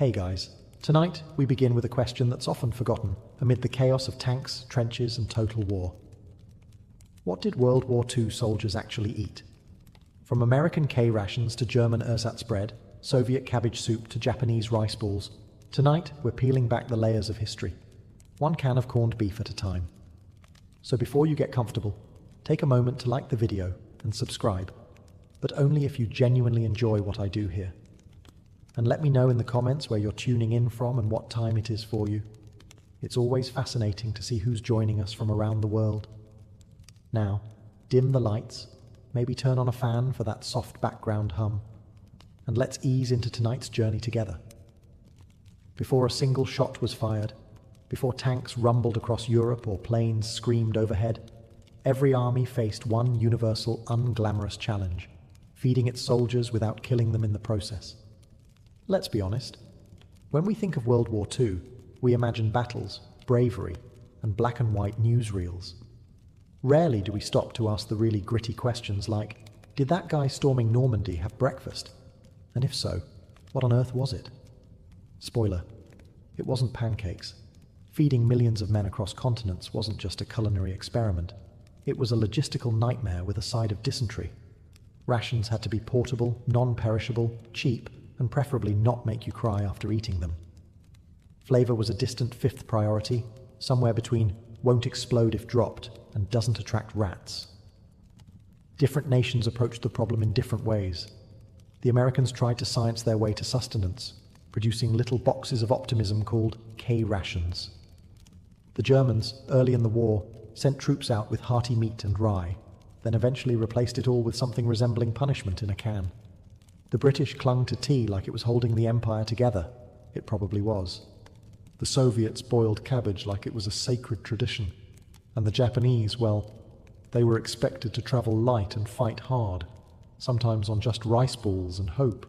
Hey guys, tonight we begin with a question that's often forgotten amid the chaos of tanks, trenches and total war. What did World War II soldiers actually eat? From American K rations to German ersatz bread, Soviet cabbage soup to Japanese rice balls, tonight we're peeling back the layers of history, one can of corned beef at a time. So before you get comfortable, take a moment to like the video and subscribe, but only if you genuinely enjoy what I do here. And let me know in the comments where you're tuning in from and what time it is for you. It's always fascinating to see who's joining us from around the world. Now, dim the lights, maybe turn on a fan for that soft background hum, and let's ease into tonight's journey together. Before a single shot was fired, before tanks rumbled across Europe or planes screamed overhead, every army faced one universal, unglamorous challenge, feeding its soldiers without killing them in the process. Let's be honest, when we think of World War II, we imagine battles, bravery, and black and white newsreels. Rarely do we stop to ask the really gritty questions like, did that guy storming Normandy have breakfast? And if so, what on earth was it? Spoiler, it wasn't pancakes. Feeding millions of men across continents wasn't just a culinary experiment. It was a logistical nightmare with a side of dysentery. Rations had to be portable, non-perishable, cheap, and preferably not make you cry after eating them. Flavor was a distant fifth priority, somewhere between won't explode if dropped and doesn't attract rats. Different nations approached the problem in different ways. The Americans tried to science their way to sustenance, producing little boxes of optimism called K rations. The Germans, early in the war, sent troops out with hearty meat and rye, then eventually replaced it all with something resembling punishment in a can. The British clung to tea like it was holding the empire together. It probably was. The Soviets boiled cabbage like it was a sacred tradition. And the Japanese, well, they were expected to travel light and fight hard, sometimes on just rice balls and hope.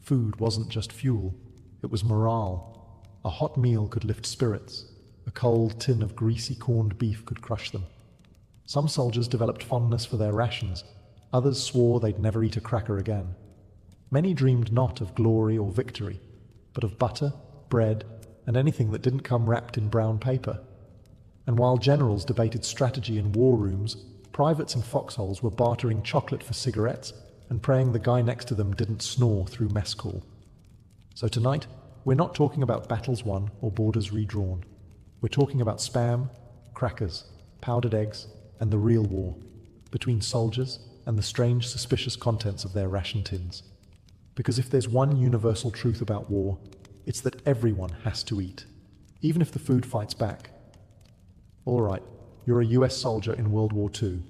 Food wasn't just fuel, it was morale. A hot meal could lift spirits. A cold tin of greasy corned beef could crush them. Some soldiers developed fondness for their rations. Others swore they'd never eat a cracker again. Many dreamed not of glory or victory, but of butter, bread, and anything that didn't come wrapped in brown paper. And while generals debated strategy in war rooms, privates in foxholes were bartering chocolate for cigarettes and praying the guy next to them didn't snore through mess call. So tonight, we're not talking about battles won or borders redrawn. We're talking about spam, crackers, powdered eggs, and the real war between soldiers and the strange, suspicious contents of their ration tins. Because if there's one universal truth about war, it's that everyone has to eat, even if the food fights back. All right, you're a US soldier in World War II.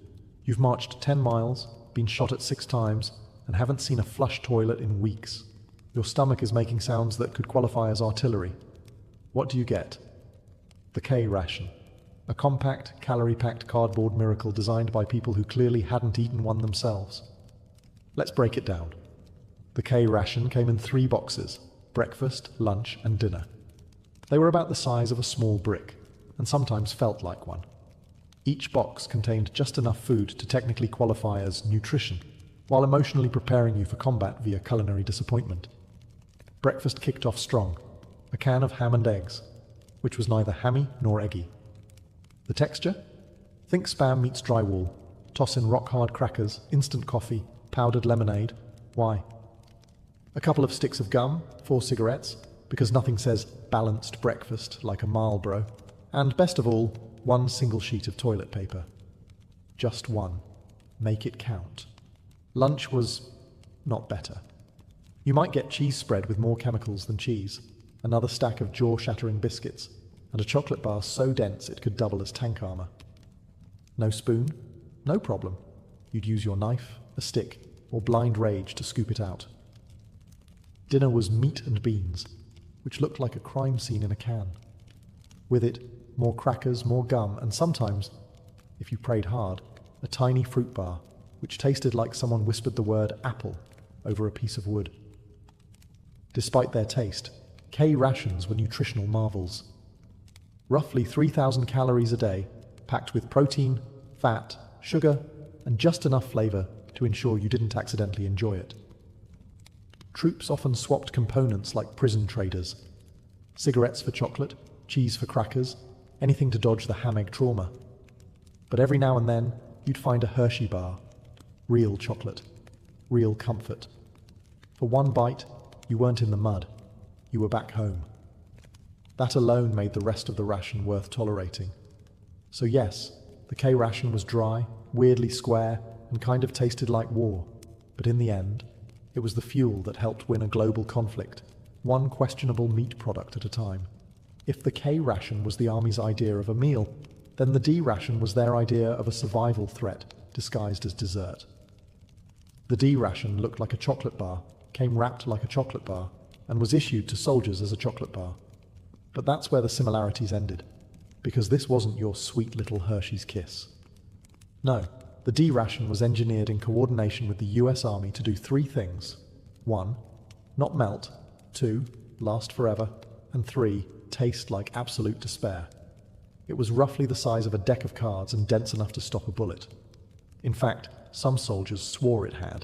You've marched 10 miles, been shot at 6 times, and haven't seen a flush toilet in weeks. Your stomach is making sounds that could qualify as artillery. What do you get? The K ration. A compact, calorie-packed cardboard miracle designed by people who clearly hadn't eaten one themselves. Let's break it down. The K ration came in 3 boxes: breakfast, lunch, and dinner. They were about the size of a small brick, and sometimes felt like one. Each box contained just enough food to technically qualify as nutrition, while emotionally preparing you for combat via culinary disappointment. Breakfast kicked off strong, a can of ham and eggs, which was neither hammy nor eggy. The texture? Think Spam meets drywall. Toss in rock-hard crackers, instant coffee, powdered lemonade. Why? A couple of sticks of gum, 4 cigarettes, because nothing says balanced breakfast like a Marlboro, and best of all, 1 single sheet of toilet paper. Just one. Make it count. Lunch was not better. You might get cheese spread with more chemicals than cheese, another stack of jaw-shattering biscuits, and a chocolate bar so dense it could double as tank armor. No spoon? No problem. You'd use your knife, a stick, or blind rage to scoop it out. Dinner was meat and beans, which looked like a crime scene in a can. With it, more crackers, more gum, and sometimes, if you prayed hard, a tiny fruit bar, which tasted like someone whispered the word apple over a piece of wood. Despite their taste, K rations were nutritional marvels. Roughly 3,000 calories a day, packed with protein, fat, sugar, and just enough flavor to ensure you didn't accidentally enjoy it. Troops often swapped components like prison traders. Cigarettes for chocolate, cheese for crackers, anything to dodge the ham-egg trauma. But every now and then, you'd find a Hershey bar. Real chocolate. Real comfort. For one bite, you weren't in the mud. You were back home. That alone made the rest of the ration worth tolerating. So yes, the K ration was dry, weirdly square, and kind of tasted like war. But in the end, it was the fuel that helped win a global conflict, one questionable meat product at a time. If the K ration was the Army's idea of a meal, then the D ration was their idea of a survival threat disguised as dessert. The D ration looked like a chocolate bar, came wrapped like a chocolate bar, and was issued to soldiers as a chocolate bar. But that's where the similarities ended, because this wasn't your sweet little Hershey's Kiss. No, the D ration was engineered in coordination with the US Army to do three things. 1. Not melt. 2. Last forever. And 3. Taste like absolute despair. It was roughly the size of a deck of cards and dense enough to stop a bullet. In fact, some soldiers swore it had,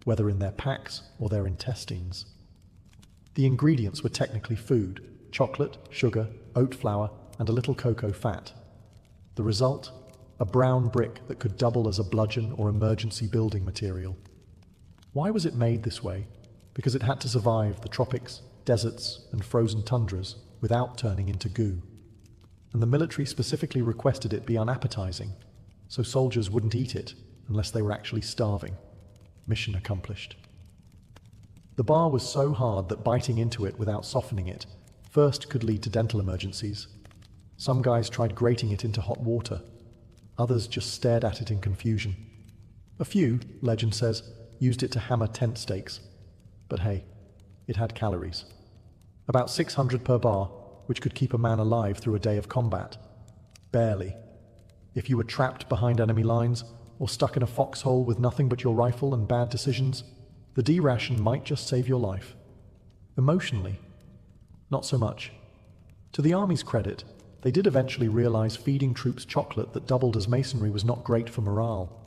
whether in their packs or their intestines. The ingredients were technically food: chocolate, sugar, oat flour, and a little cocoa fat. The result? A brown brick that could double as a bludgeon or emergency building material. Why was it made this way? Because it had to survive the tropics, deserts, and frozen tundras without turning into goo. And the military specifically requested it be unappetizing, so soldiers wouldn't eat it unless they were actually starving. Mission accomplished. The bar was so hard that biting into it without softening it first could lead to dental emergencies. Some guys tried grating it into hot water. Others just stared at it in confusion. A few, legend says, used it to hammer tent stakes. But hey, it had calories. About 600 per bar, which could keep a man alive through a day of combat. Barely. If you were trapped behind enemy lines, or stuck in a foxhole with nothing but your rifle and bad decisions, the D ration might just save your life. Emotionally, not so much. To the Army's credit, they did eventually realize feeding troops chocolate that doubled as masonry was not great for morale.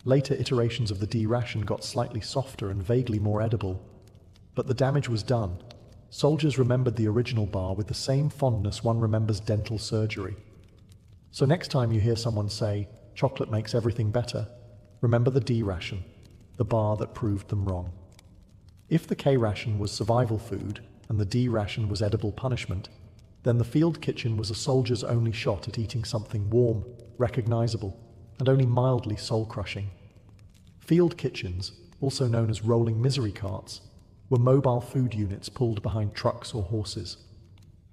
Later iterations of the D ration got slightly softer and vaguely more edible. But the damage was done. Soldiers remembered the original bar with the same fondness one remembers dental surgery. So next time you hear someone say, "Chocolate makes everything better," remember the D ration, the bar that proved them wrong. If the K ration was survival food and the D ration was edible punishment, then the field kitchen was a soldier's only shot at eating something warm, recognizable, and only mildly soul-crushing. Field kitchens, also known as rolling misery carts, were mobile food units pulled behind trucks or horses.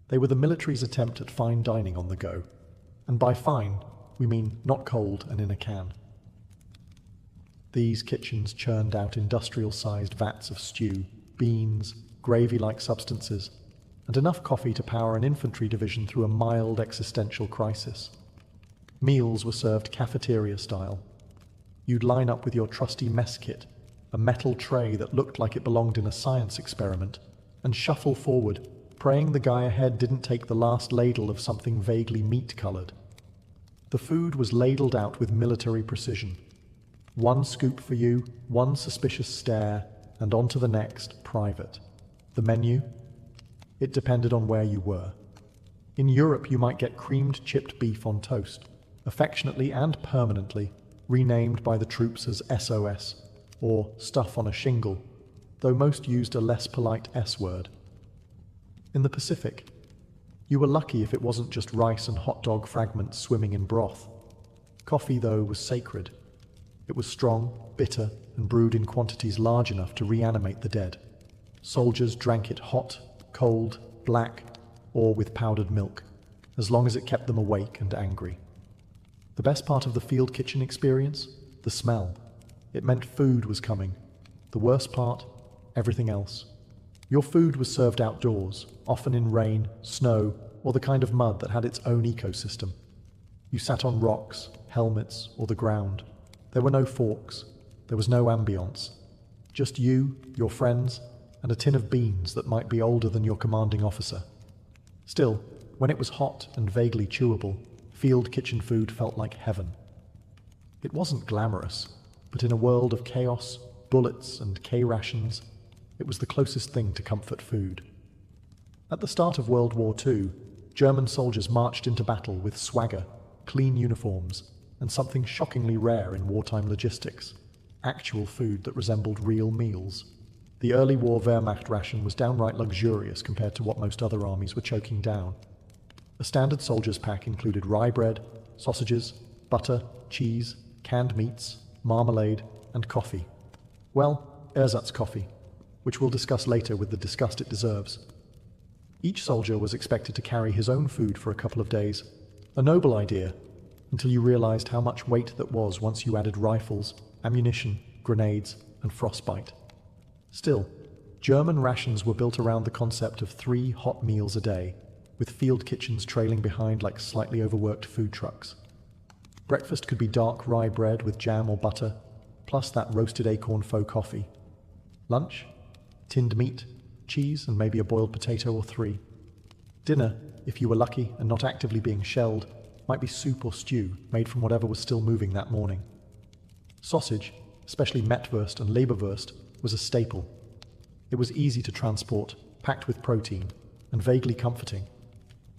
They were the military's attempt at fine dining on the go. And by fine, we mean not cold and in a can. These kitchens churned out industrial-sized vats of stew, beans, gravy-like substances, and enough coffee to power an infantry division through a mild existential crisis. Meals were served cafeteria style. You'd line up with your trusty mess kit, a metal tray that looked like it belonged in a science experiment, and shuffle forward, praying the guy ahead didn't take the last ladle of something vaguely meat-colored. The food was ladled out with military precision. One scoop for you, one suspicious stare, and on to the next, private. The menu? It depended on where you were. In Europe, you might get creamed chipped beef on toast, affectionately and permanently renamed by the troops as SOS, or stuff on a shingle, though most used a less polite S word. In the Pacific, you were lucky if it wasn't just rice and hot dog fragments swimming in broth. Coffee, though, was sacred. It was strong, bitter, and brewed in quantities large enough to reanimate the dead. Soldiers drank it hot, cold, black, or with powdered milk, as long as it kept them awake and angry. The best part of the field kitchen experience? The smell. It meant food was coming. The worst part? Everything else. Your food was served outdoors, often in rain, snow, or the kind of mud that had its own ecosystem. You sat on rocks, helmets, or the ground. There were no forks. There was no ambience. Just you, your friends, and a tin of beans that might be older than your commanding officer. Still, when it was hot and vaguely chewable, field kitchen food felt like heaven. It wasn't glamorous, but in a world of chaos, bullets, and K-rations, It was the closest thing to comfort food. At the start of World War II, German soldiers marched into battle with swagger, clean uniforms, and something shockingly rare in wartime logistics: actual food that resembled real meals. The early war Wehrmacht ration was downright luxurious compared to what most other armies were choking down. A standard soldier's pack included rye bread, sausages, butter, cheese, canned meats, marmalade, and coffee. Well, ersatz coffee, which we'll discuss later with the disgust it deserves. Each soldier was expected to carry his own food for a couple of days. A noble idea, until you realized how much weight that was once you added rifles, ammunition, grenades, and frostbite. Still, German rations were built around the concept of 3 hot meals a day, with field kitchens trailing behind like slightly overworked food trucks. Breakfast could be dark rye bread with jam or butter, plus that roasted acorn faux coffee. Lunch? Tinned meat, cheese, and maybe a boiled potato or 3. Dinner, if you were lucky and not actively being shelled, might be soup or stew made from whatever was still moving that morning. Sausage, especially Mettwurst and Leberwurst, was a staple. It was easy to transport, packed with protein, and vaguely comforting.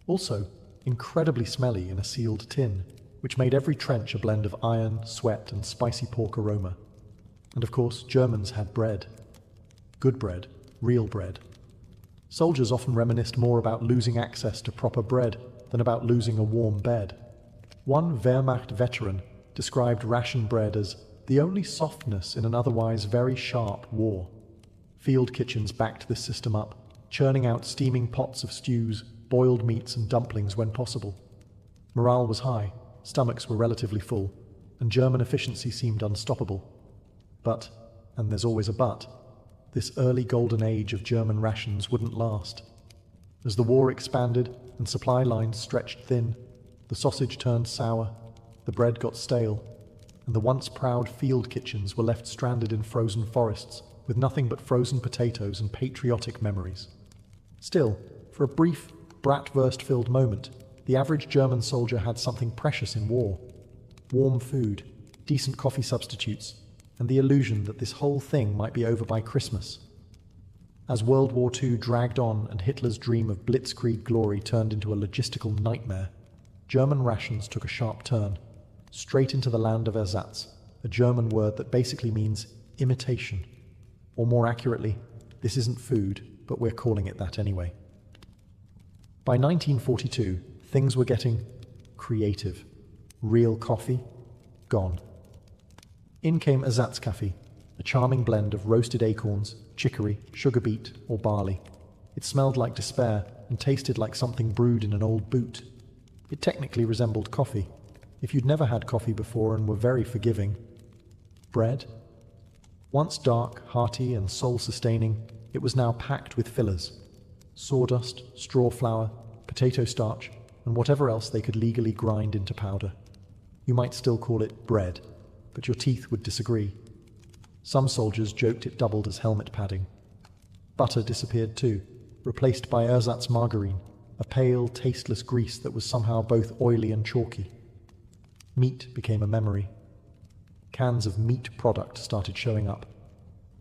Also, incredibly smelly in a sealed tin, which made every trench a blend of iron, sweat, and spicy pork aroma. And of course, Germans had bread. Good bread, real bread. Soldiers often reminisced more about losing access to proper bread than about losing a warm bed. One Wehrmacht veteran described ration bread as the only softness in an otherwise very sharp war. Field kitchens backed this system up, churning out steaming pots of stews, boiled meats, and dumplings when possible. Morale was high, stomachs were relatively full, and German efficiency seemed unstoppable. But, and there's always a but, this early golden age of German rations wouldn't last. As the war expanded and supply lines stretched thin, the sausage turned sour, the bread got stale, and the once proud field kitchens were left stranded in frozen forests with nothing but frozen potatoes and patriotic memories. Still, for a brief, bratwurst-filled moment, the average German soldier had something precious in war: warm food, decent coffee substitutes, and the illusion that this whole thing might be over by Christmas. As World War II dragged on and Hitler's dream of blitzkrieg glory turned into a logistical nightmare, German rations took a sharp turn, straight into the land of ersatz, a German word that basically means imitation. Or more accurately, this isn't food, but we're calling it that anyway. By 1942, things were getting creative. Real coffee? Gone. In came Ersatzkaffee, a charming blend of roasted acorns, chicory, sugar beet, or barley. It smelled like despair and tasted like something brewed in an old boot. It technically resembled coffee, if you'd never had coffee before and were very forgiving. Bread? Once dark, hearty, and soul-sustaining, it was now packed with fillers: sawdust, straw flour, potato starch, and whatever else they could legally grind into powder. You might still call it bread, but your teeth would disagree. Some soldiers joked it doubled as helmet padding. Butter disappeared too, replaced by ersatz margarine, a pale, tasteless grease that was somehow both oily and chalky. Meat became a memory. Cans of meat product started showing up.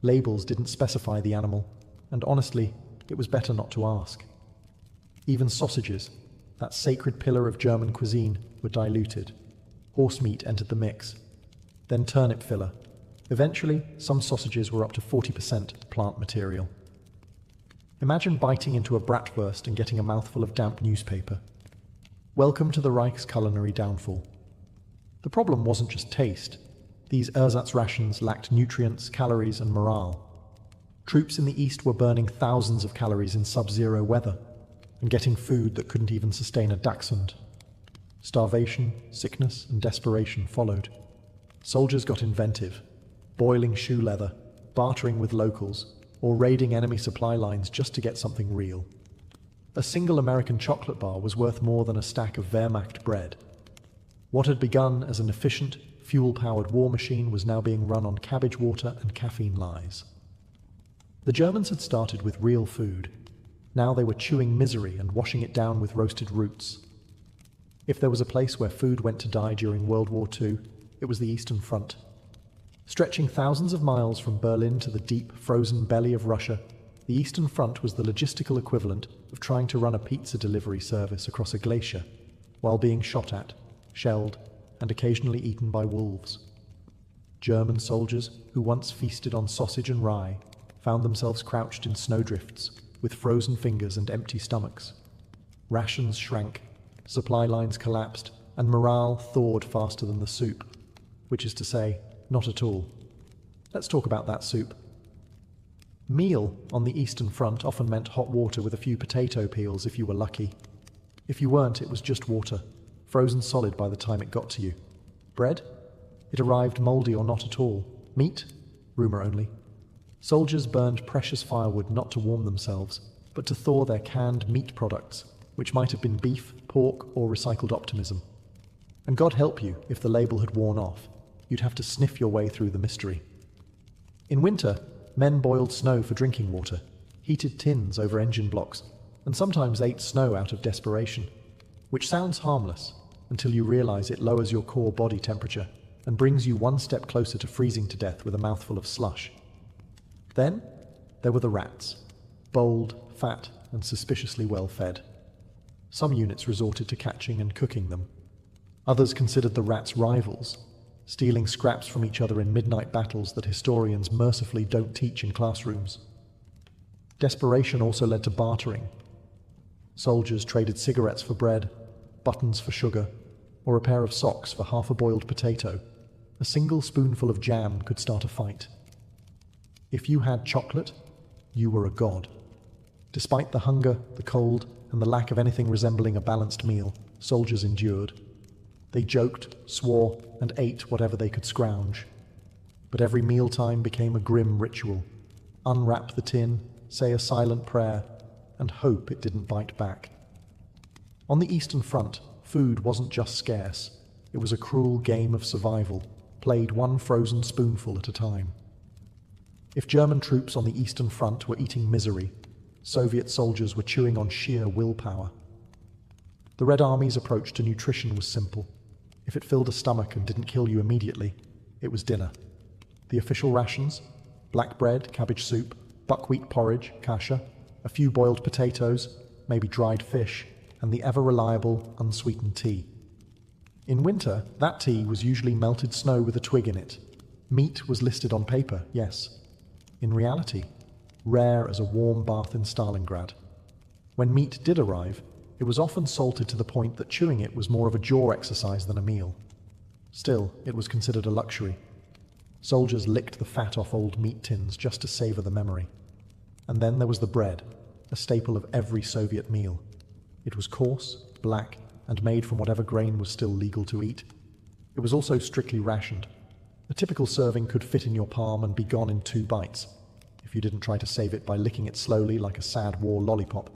Labels didn't specify the animal, and honestly, it was better not to ask. Even sausages, that sacred pillar of German cuisine, were diluted. Horse meat entered the mix. Then turnip filler. Eventually, some sausages were up to 40% plant material. Imagine biting into a bratwurst and getting a mouthful of damp newspaper. Welcome to the Reich's culinary downfall. The problem wasn't just taste. These ersatz rations lacked nutrients, calories, and morale. Troops in the east were burning thousands of calories in sub-zero weather and getting food that couldn't even sustain a dachshund. Starvation, sickness, and desperation followed. Soldiers got inventive, boiling shoe leather, bartering with locals, or raiding enemy supply lines just to get something real. A single American chocolate bar was worth more than a stack of Wehrmacht bread. What had begun as an efficient, fuel-powered war machine was now being run on cabbage water and caffeine lies. The Germans had started with real food. Now they were chewing misery and washing it down with roasted roots. If there was a place where food went to die during World War II, it was the Eastern Front. Stretching thousands of miles from Berlin to the deep, frozen belly of Russia, the Eastern Front was the logistical equivalent of trying to run a pizza delivery service across a glacier while being shot at, shelled, and occasionally eaten by wolves. German soldiers, who once feasted on sausage and rye, found themselves crouched in snowdrifts with frozen fingers and empty stomachs. Rations shrank, supply lines collapsed, and morale thawed faster than the soup, which is to say, not at all. Let's talk about that soup. Meal on the Eastern Front often meant hot water with a few potato peels if you were lucky. If you weren't, it was just water, frozen solid by the time it got to you. Bread? It arrived mouldy or not at all. Meat? Rumour only. Soldiers burned precious firewood not to warm themselves, but to thaw their canned meat products, which might have been beef, pork, or recycled optimism. And God help you if the label had worn off. You'd have to sniff your way through the mystery. In winter, men boiled snow for drinking water, heated tins over engine blocks, and sometimes ate snow out of desperation, which sounds harmless until you realize it lowers your core body temperature and brings you one step closer to freezing to death with a mouthful of slush. Then, there were the rats, bold, fat, and suspiciously well fed. Some units resorted to catching and cooking them. Others considered the rats rivals, stealing scraps from each other in midnight battles that historians mercifully don't teach in classrooms. Desperation also led to bartering. Soldiers traded cigarettes for bread, buttons for sugar, or a pair of socks for half a boiled potato. A single spoonful of jam could start a fight. If you had chocolate, you were a god. Despite the hunger, the cold, and the lack of anything resembling a balanced meal, soldiers endured. They joked, swore, and ate whatever they could scrounge. But every mealtime became a grim ritual. Unwrap the tin, say a silent prayer, and hope it didn't bite back. On the Eastern Front, food wasn't just scarce. It was a cruel game of survival, played one frozen spoonful at a time. If German troops on the Eastern Front were eating misery, Soviet soldiers were chewing on sheer willpower. The Red Army's approach to nutrition was simple. If it filled a stomach and didn't kill you immediately, it was dinner. The official rations: black bread, cabbage soup, buckwheat porridge, kasha, a few boiled potatoes, maybe dried fish, and the ever-reliable, unsweetened tea. In winter, that tea was usually melted snow with a twig in it. Meat was listed on paper, yes. In reality, rare as a warm bath in Stalingrad. When meat did arrive, it was often salted to the point that chewing it was more of a jaw exercise than a meal. Still, it was considered a luxury. Soldiers licked the fat off old meat tins just to savor the memory. And then there was the bread, a staple of every Soviet meal. It was coarse, black, and made from whatever grain was still legal to eat. It was also strictly rationed. A typical serving could fit in your palm and be gone in 2 bites, if you didn't try to save it by licking it slowly like a sad war lollipop.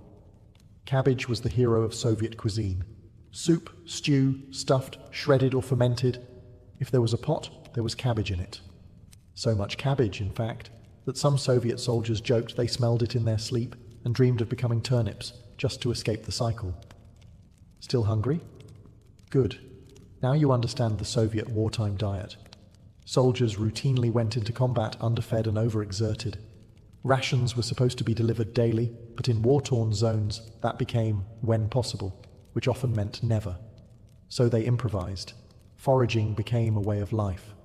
Cabbage was the hero of Soviet cuisine. Soup, stew, stuffed, shredded or fermented. If there was a pot, there was cabbage in it. So much cabbage, in fact, that some Soviet soldiers joked they smelled it in their sleep and dreamed of becoming turnips just to escape the cycle. Still hungry? Good. Now you understand the Soviet wartime diet. Soldiers routinely went into combat underfed and overexerted. Rations were supposed to be delivered daily, but in war-torn zones, that became when possible, which often meant never. So they improvised. Foraging became a way of life.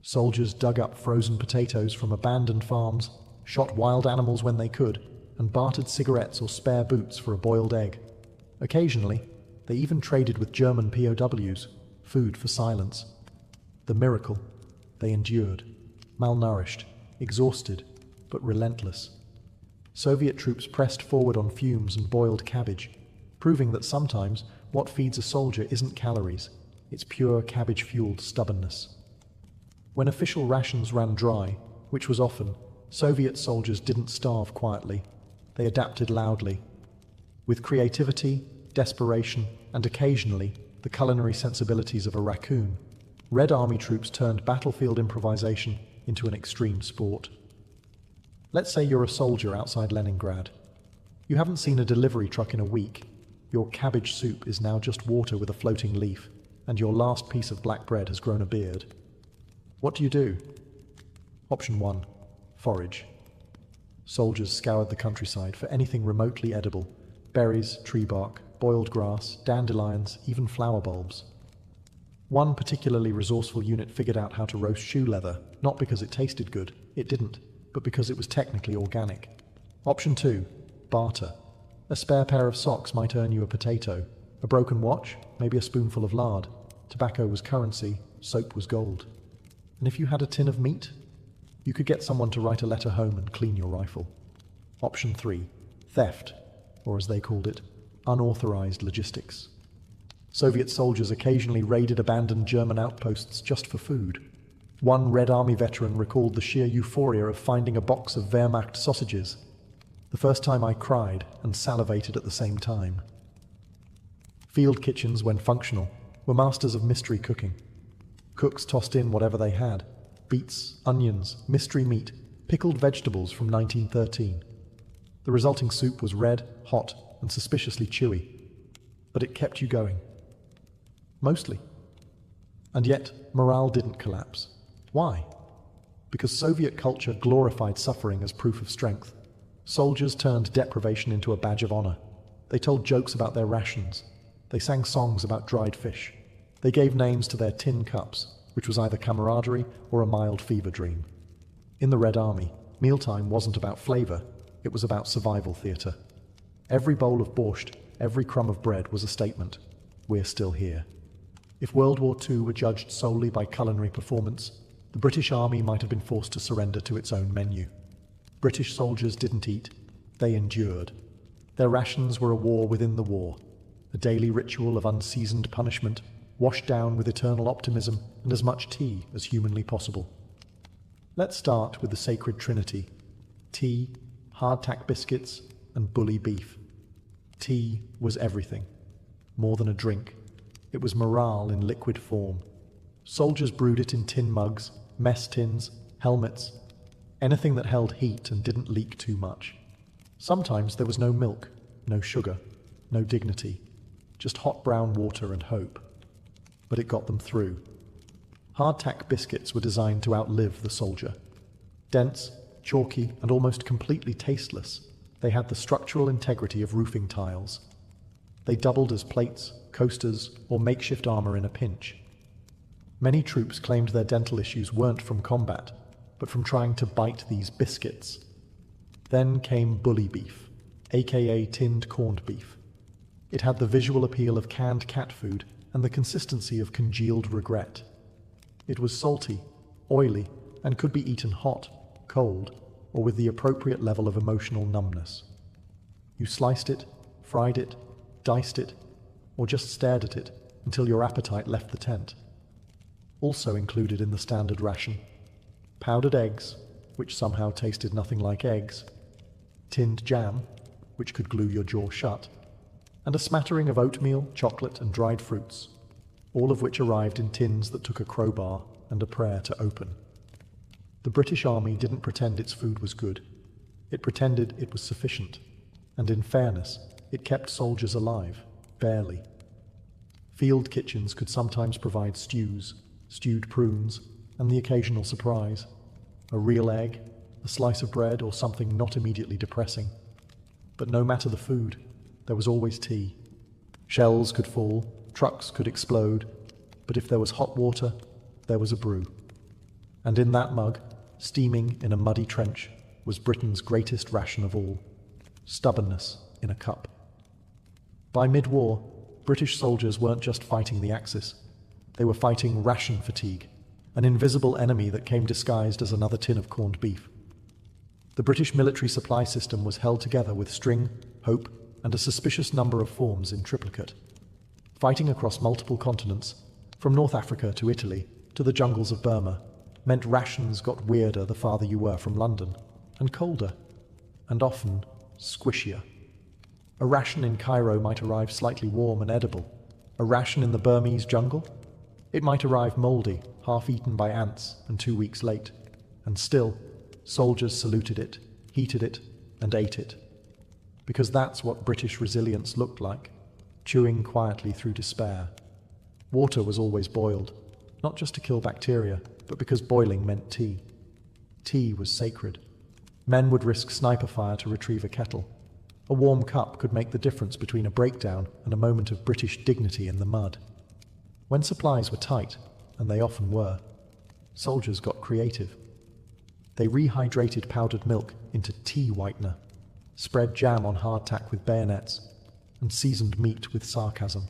Soldiers dug up frozen potatoes from abandoned farms, shot wild animals when they could, and bartered cigarettes or spare boots for a boiled egg. Occasionally, they even traded with German POWs, food for silence. The miracle: they endured, malnourished, exhausted, but relentless. Soviet troops pressed forward on fumes and boiled cabbage, proving that sometimes what feeds a soldier isn't calories, it's pure cabbage-fueled stubbornness. When official rations ran dry, which was often, Soviet soldiers didn't starve quietly. They adapted loudly. With creativity, desperation, and occasionally the culinary sensibilities of a raccoon, Red Army troops turned battlefield improvisation into an extreme sport. Let's say you're a soldier outside Leningrad. You haven't seen a delivery truck in a week. Your cabbage soup is now just water with a floating leaf, and your last piece of black bread has grown a beard. What do? Option 1. Forage. Soldiers scoured the countryside for anything remotely edible: berries, tree bark, boiled grass, dandelions, even flower bulbs. One particularly resourceful unit figured out how to roast shoe leather, not because it tasted good, it didn't, but because it was technically organic. Option 2. Barter. A spare pair of socks might earn you a potato. A broken watch, maybe a spoonful of lard. Tobacco was currency, soap was gold. And if you had a tin of meat, you could get someone to write a letter home and clean your rifle. Option 3. Theft, or as they called it, unauthorized logistics. Soviet soldiers occasionally raided abandoned German outposts just for food. One Red Army veteran recalled the sheer euphoria of finding a box of Wehrmacht sausages. The first time I cried and salivated at the same time. Field kitchens, when functional, were masters of mystery cooking. Cooks tossed in whatever they had: beets, onions, mystery meat, pickled vegetables from 1913. The resulting soup was red, hot, and suspiciously chewy. But it kept you going. Mostly. And yet, morale didn't collapse. Why? Because Soviet culture glorified suffering as proof of strength. Soldiers turned deprivation into a badge of honor. They told jokes about their rations. They sang songs about dried fish. They gave names to their tin cups, which was either camaraderie or a mild fever dream. In the Red Army, mealtime wasn't about flavor, it was about survival theater. Every bowl of borscht, every crumb of bread was a statement: we're still here. If World War II were judged solely by culinary performance, the British Army might have been forced to surrender to its own menu. British soldiers didn't eat, they endured. Their rations were a war within the war, a daily ritual of unseasoned punishment, washed down with eternal optimism and as much tea as humanly possible. Let's start with the sacred trinity: tea, hardtack biscuits, and bully beef. Tea was everything. More than a drink. It was morale in liquid form. Soldiers brewed it in tin mugs, mess tins, helmets, anything that held heat and didn't leak too much. Sometimes there was no milk, no sugar, no dignity, just hot brown water and hope. But it got them through. Hardtack biscuits were designed to outlive the soldier. Dense, chalky, and almost completely tasteless, they had the structural integrity of roofing tiles. They doubled as plates, coasters, or makeshift armor in a pinch. Many troops claimed their dental issues weren't from combat, but from trying to bite these biscuits. Then came bully beef, aka tinned corned beef. It had the visual appeal of canned cat food and the consistency of congealed regret. It was salty, oily, and could be eaten hot, cold, or with the appropriate level of emotional numbness. You sliced it, fried it, diced it, or just stared at it until your appetite left the tent. Also included in the standard ration: powdered eggs, which somehow tasted nothing like eggs, tinned jam, which could glue your jaw shut, and a smattering of oatmeal, chocolate, and dried fruits, all of which arrived in tins that took a crowbar and a prayer to open. The British Army didn't pretend its food was good. It pretended it was sufficient, and in fairness, it kept soldiers alive, barely. Field kitchens could sometimes provide stews, stewed prunes, and the occasional surprise: a real egg, a slice of bread, or something not immediately depressing. But no matter the food, there was always tea. Shells could fall, trucks could explode, but if there was hot water, there was a brew. And in that mug, steaming in a muddy trench, was Britain's greatest ration of all: stubbornness in a cup. By mid-war, British soldiers weren't just fighting the Axis. They were fighting ration fatigue, an invisible enemy that came disguised as another tin of corned beef. The British military supply system was held together with string, hope, and a suspicious number of forms in triplicate. Fighting across multiple continents, from North Africa to Italy to the jungles of Burma, meant rations got weirder the farther you were from London, and colder, and often squishier. A ration in Cairo might arrive slightly warm and edible. A ration in the Burmese jungle? It might arrive mouldy, half-eaten by ants, and 2 weeks late. And still, soldiers saluted it, heated it, and ate it. Because that's what British resilience looked like, chewing quietly through despair. Water was always boiled, not just to kill bacteria, but because boiling meant tea. Tea was sacred. Men would risk sniper fire to retrieve a kettle. A warm cup could make the difference between a breakdown and a moment of British dignity in the mud. When supplies were tight, and they often were, soldiers got creative. They rehydrated powdered milk into tea whitener, spread jam on hardtack with bayonets, and seasoned meat with sarcasm.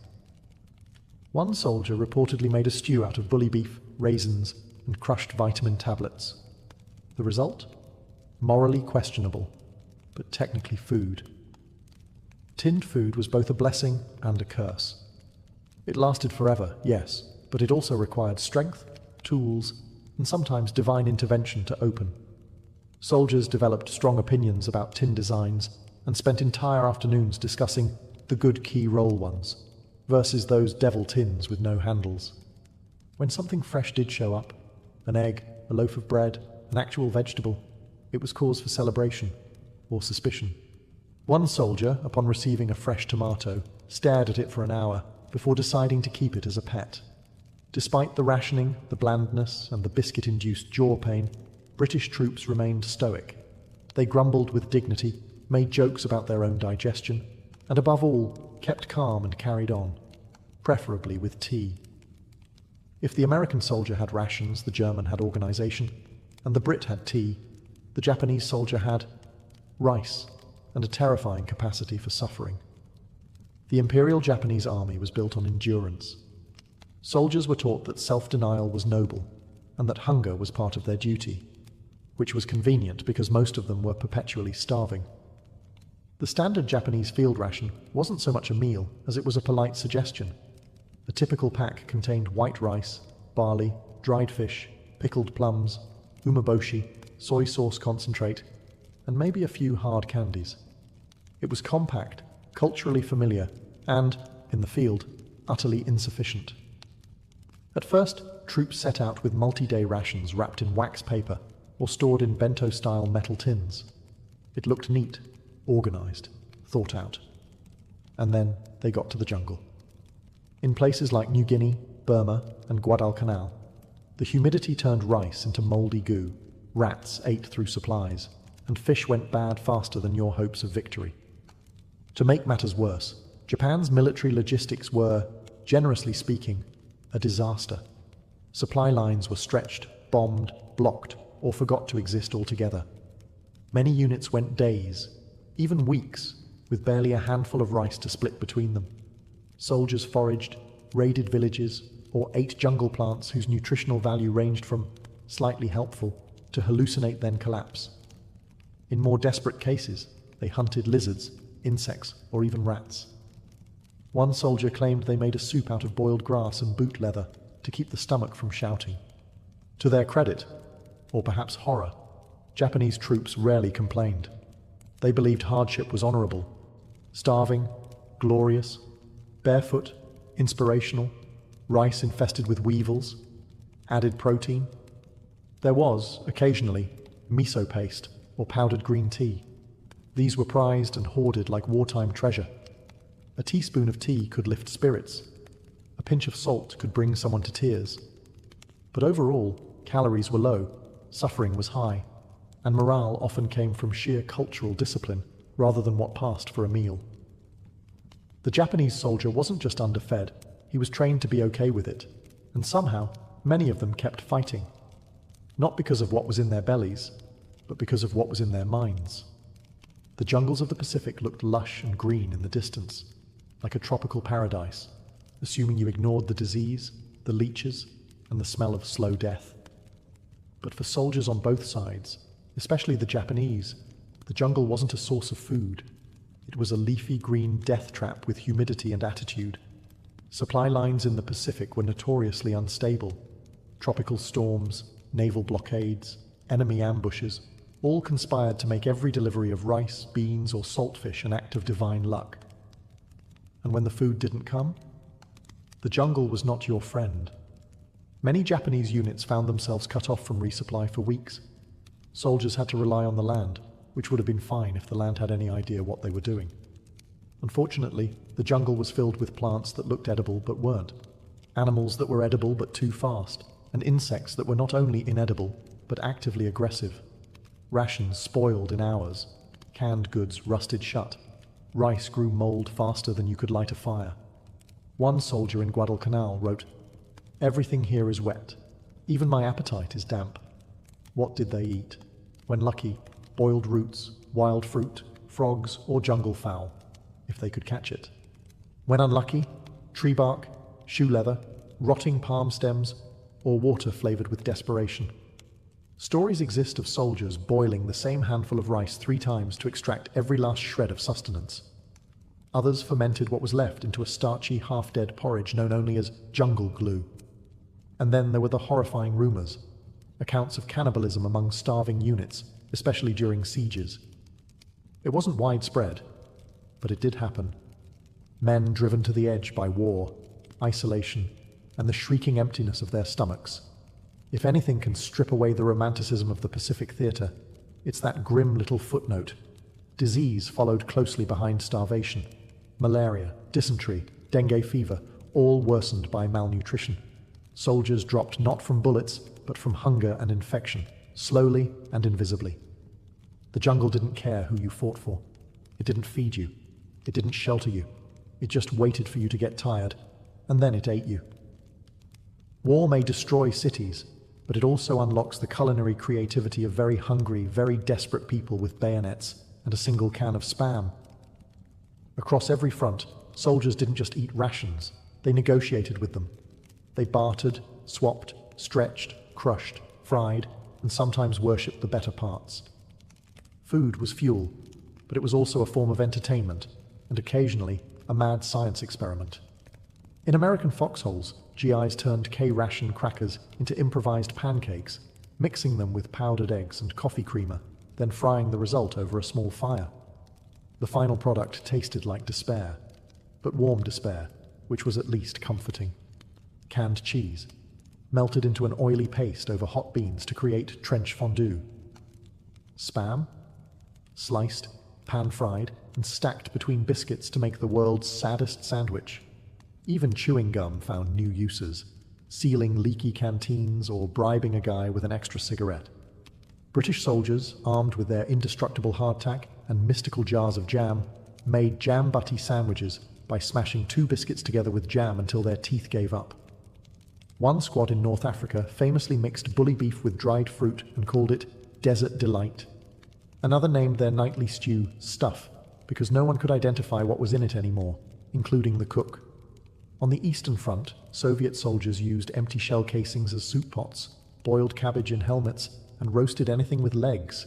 One soldier reportedly made a stew out of bully beef, raisins, and crushed vitamin tablets. The result? Morally questionable, but technically food. Tinned food was both a blessing and a curse. It lasted forever, yes, but it also required strength, tools, and sometimes divine intervention to open. Soldiers developed strong opinions about tin designs and spent entire afternoons discussing the good key roll ones versus those devil tins with no handles. When something fresh did show up, an egg, a loaf of bread, an actual vegetable, it was cause for celebration or suspicion. One soldier, upon receiving a fresh tomato, stared at it for an hour before deciding to keep it as a pet. Despite the rationing, the blandness, and the biscuit-induced jaw pain, British troops remained stoic. They grumbled with dignity, made jokes about their own digestion, and above all, kept calm and carried on, preferably with tea. If the American soldier had rations, the German had organization, and the Brit had tea, the Japanese soldier had rice and a terrifying capacity for suffering. The Imperial Japanese Army was built on endurance. Soldiers were taught that self-denial was noble and that hunger was part of their duty, which was convenient because most of them were perpetually starving. The standard Japanese field ration wasn't so much a meal as it was a polite suggestion. A typical pack contained white rice, barley, dried fish, pickled plums, umeboshi, soy sauce concentrate, and maybe a few hard candies. It was compact, culturally familiar, and, in the field, utterly insufficient. At first, troops set out with multi-day rations wrapped in wax paper or stored in bento-style metal tins. It looked neat, organized, thought out. And then they got to the jungle. In places like New Guinea, Burma, and Guadalcanal, the humidity turned rice into moldy goo, rats ate through supplies, and fish went bad faster than your hopes of victory. To make matters worse, Japan's military logistics were, generously speaking, a disaster. Supply lines were stretched, bombed, blocked, or forgot to exist altogether. Many units went days, even weeks, with barely a handful of rice to split between them. Soldiers foraged, raided villages, or ate jungle plants whose nutritional value ranged from slightly helpful to hallucinate then collapse. In more desperate cases, they hunted lizards, insects, or even rats. One soldier claimed they made a soup out of boiled grass and boot leather to keep the stomach from shouting. To their credit, or perhaps horror, Japanese troops rarely complained. They believed hardship was honorable, starving, glorious, barefoot, inspirational, rice infested with weevils, added protein. There was, occasionally, miso paste or powdered green tea. These were prized and hoarded like wartime treasure. A teaspoon of tea could lift spirits. A pinch of salt could bring someone to tears. But overall, calories were low, suffering was high, and morale often came from sheer cultural discipline rather than what passed for a meal. The Japanese soldier wasn't just underfed, he was trained to be okay with it, and somehow many of them kept fighting. Not because of what was in their bellies, but because of what was in their minds. The jungles of the Pacific looked lush and green in the distance, like a tropical paradise, assuming you ignored the disease, the leeches, and the smell of slow death. But for soldiers on both sides, especially the Japanese, the jungle wasn't a source of food. It was a leafy green death trap with humidity and attitude. Supply lines in the Pacific were notoriously unstable. Tropical storms, naval blockades, enemy ambushes, all conspired to make every delivery of rice, beans, or saltfish an act of divine luck. And when the food didn't come, the jungle was not your friend. Many Japanese units found themselves cut off from resupply for weeks. Soldiers had to rely on the land, which would have been fine if the land had any idea what they were doing. Unfortunately, the jungle was filled with plants that looked edible but weren't, animals that were edible but too fast, and insects that were not only inedible, but actively aggressive. Rations spoiled in hours. Canned goods rusted shut. Rice grew mold faster than you could light a fire. One soldier in Guadalcanal wrote, "Everything here is wet. Even my appetite is damp." What did they eat? When lucky, boiled roots, wild fruit, frogs, or jungle fowl, if they could catch it. When unlucky, tree bark, shoe leather, rotting palm stems, or water flavored with desperation. Stories exist of soldiers boiling the same handful of rice 3 times to extract every last shred of sustenance. Others fermented what was left into a starchy, half-dead porridge known only as jungle glue. And then there were the horrifying rumors, accounts of cannibalism among starving units, especially during sieges. It wasn't widespread, but it did happen. Men driven to the edge by war, isolation, and the shrieking emptiness of their stomachs. If anything can strip away the romanticism of the Pacific theater, it's that grim little footnote. Disease followed closely behind starvation. Malaria, dysentery, dengue fever, all worsened by malnutrition. Soldiers dropped not from bullets, but from hunger and infection, slowly and invisibly. The jungle didn't care who you fought for. It didn't feed you. It didn't shelter you. It just waited for you to get tired, and then it ate you. War may destroy cities, but it also unlocks the culinary creativity of very hungry, very desperate people with bayonets and a single can of Spam. Across every front, soldiers didn't just eat rations, they negotiated with them. They bartered, swapped, stretched, crushed, fried, and sometimes worshipped the better parts. Food was fuel, but it was also a form of entertainment, and occasionally a mad science experiment. In American foxholes, GIs turned K-ration crackers into improvised pancakes, mixing them with powdered eggs and coffee creamer, then frying the result over a small fire. The final product tasted like despair, but warm despair, which was at least comforting. Canned cheese, melted into an oily paste over hot beans to create trench fondue. Spam, sliced, pan-fried, and stacked between biscuits to make the world's saddest sandwich. Even chewing gum found new uses, sealing leaky canteens or bribing a guy with an extra cigarette. British soldiers, armed with their indestructible hardtack and mystical jars of jam, made jam-butty sandwiches by smashing 2 biscuits together with jam until their teeth gave up. One squad in North Africa famously mixed bully beef with dried fruit and called it Desert Delight. Another named their nightly stew Stuff, because no one could identify what was in it anymore, including the cook. On the Eastern Front, Soviet soldiers used empty shell casings as soup pots, boiled cabbage in helmets, and roasted anything with legs,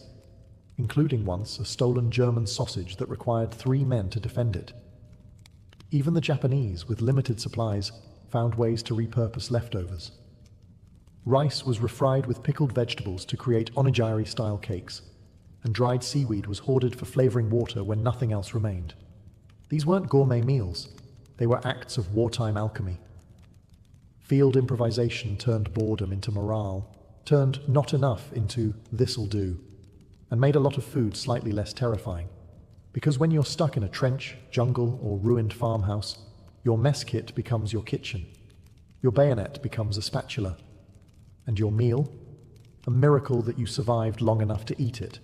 including once a stolen German sausage that required 3 men to defend it. Even the Japanese, with limited supplies, found ways to repurpose leftovers. Rice was refried with pickled vegetables to create onigiri-style cakes, and dried seaweed was hoarded for flavoring water when nothing else remained. These weren't gourmet meals. They were acts of wartime alchemy. Field improvisation turned boredom into morale, turned not enough into this'll do, and made a lot of food slightly less terrifying. Because when you're stuck in a trench, jungle, or ruined farmhouse, your mess kit becomes your kitchen. Your bayonet becomes a spatula. And your meal? A miracle that you survived long enough to eat it.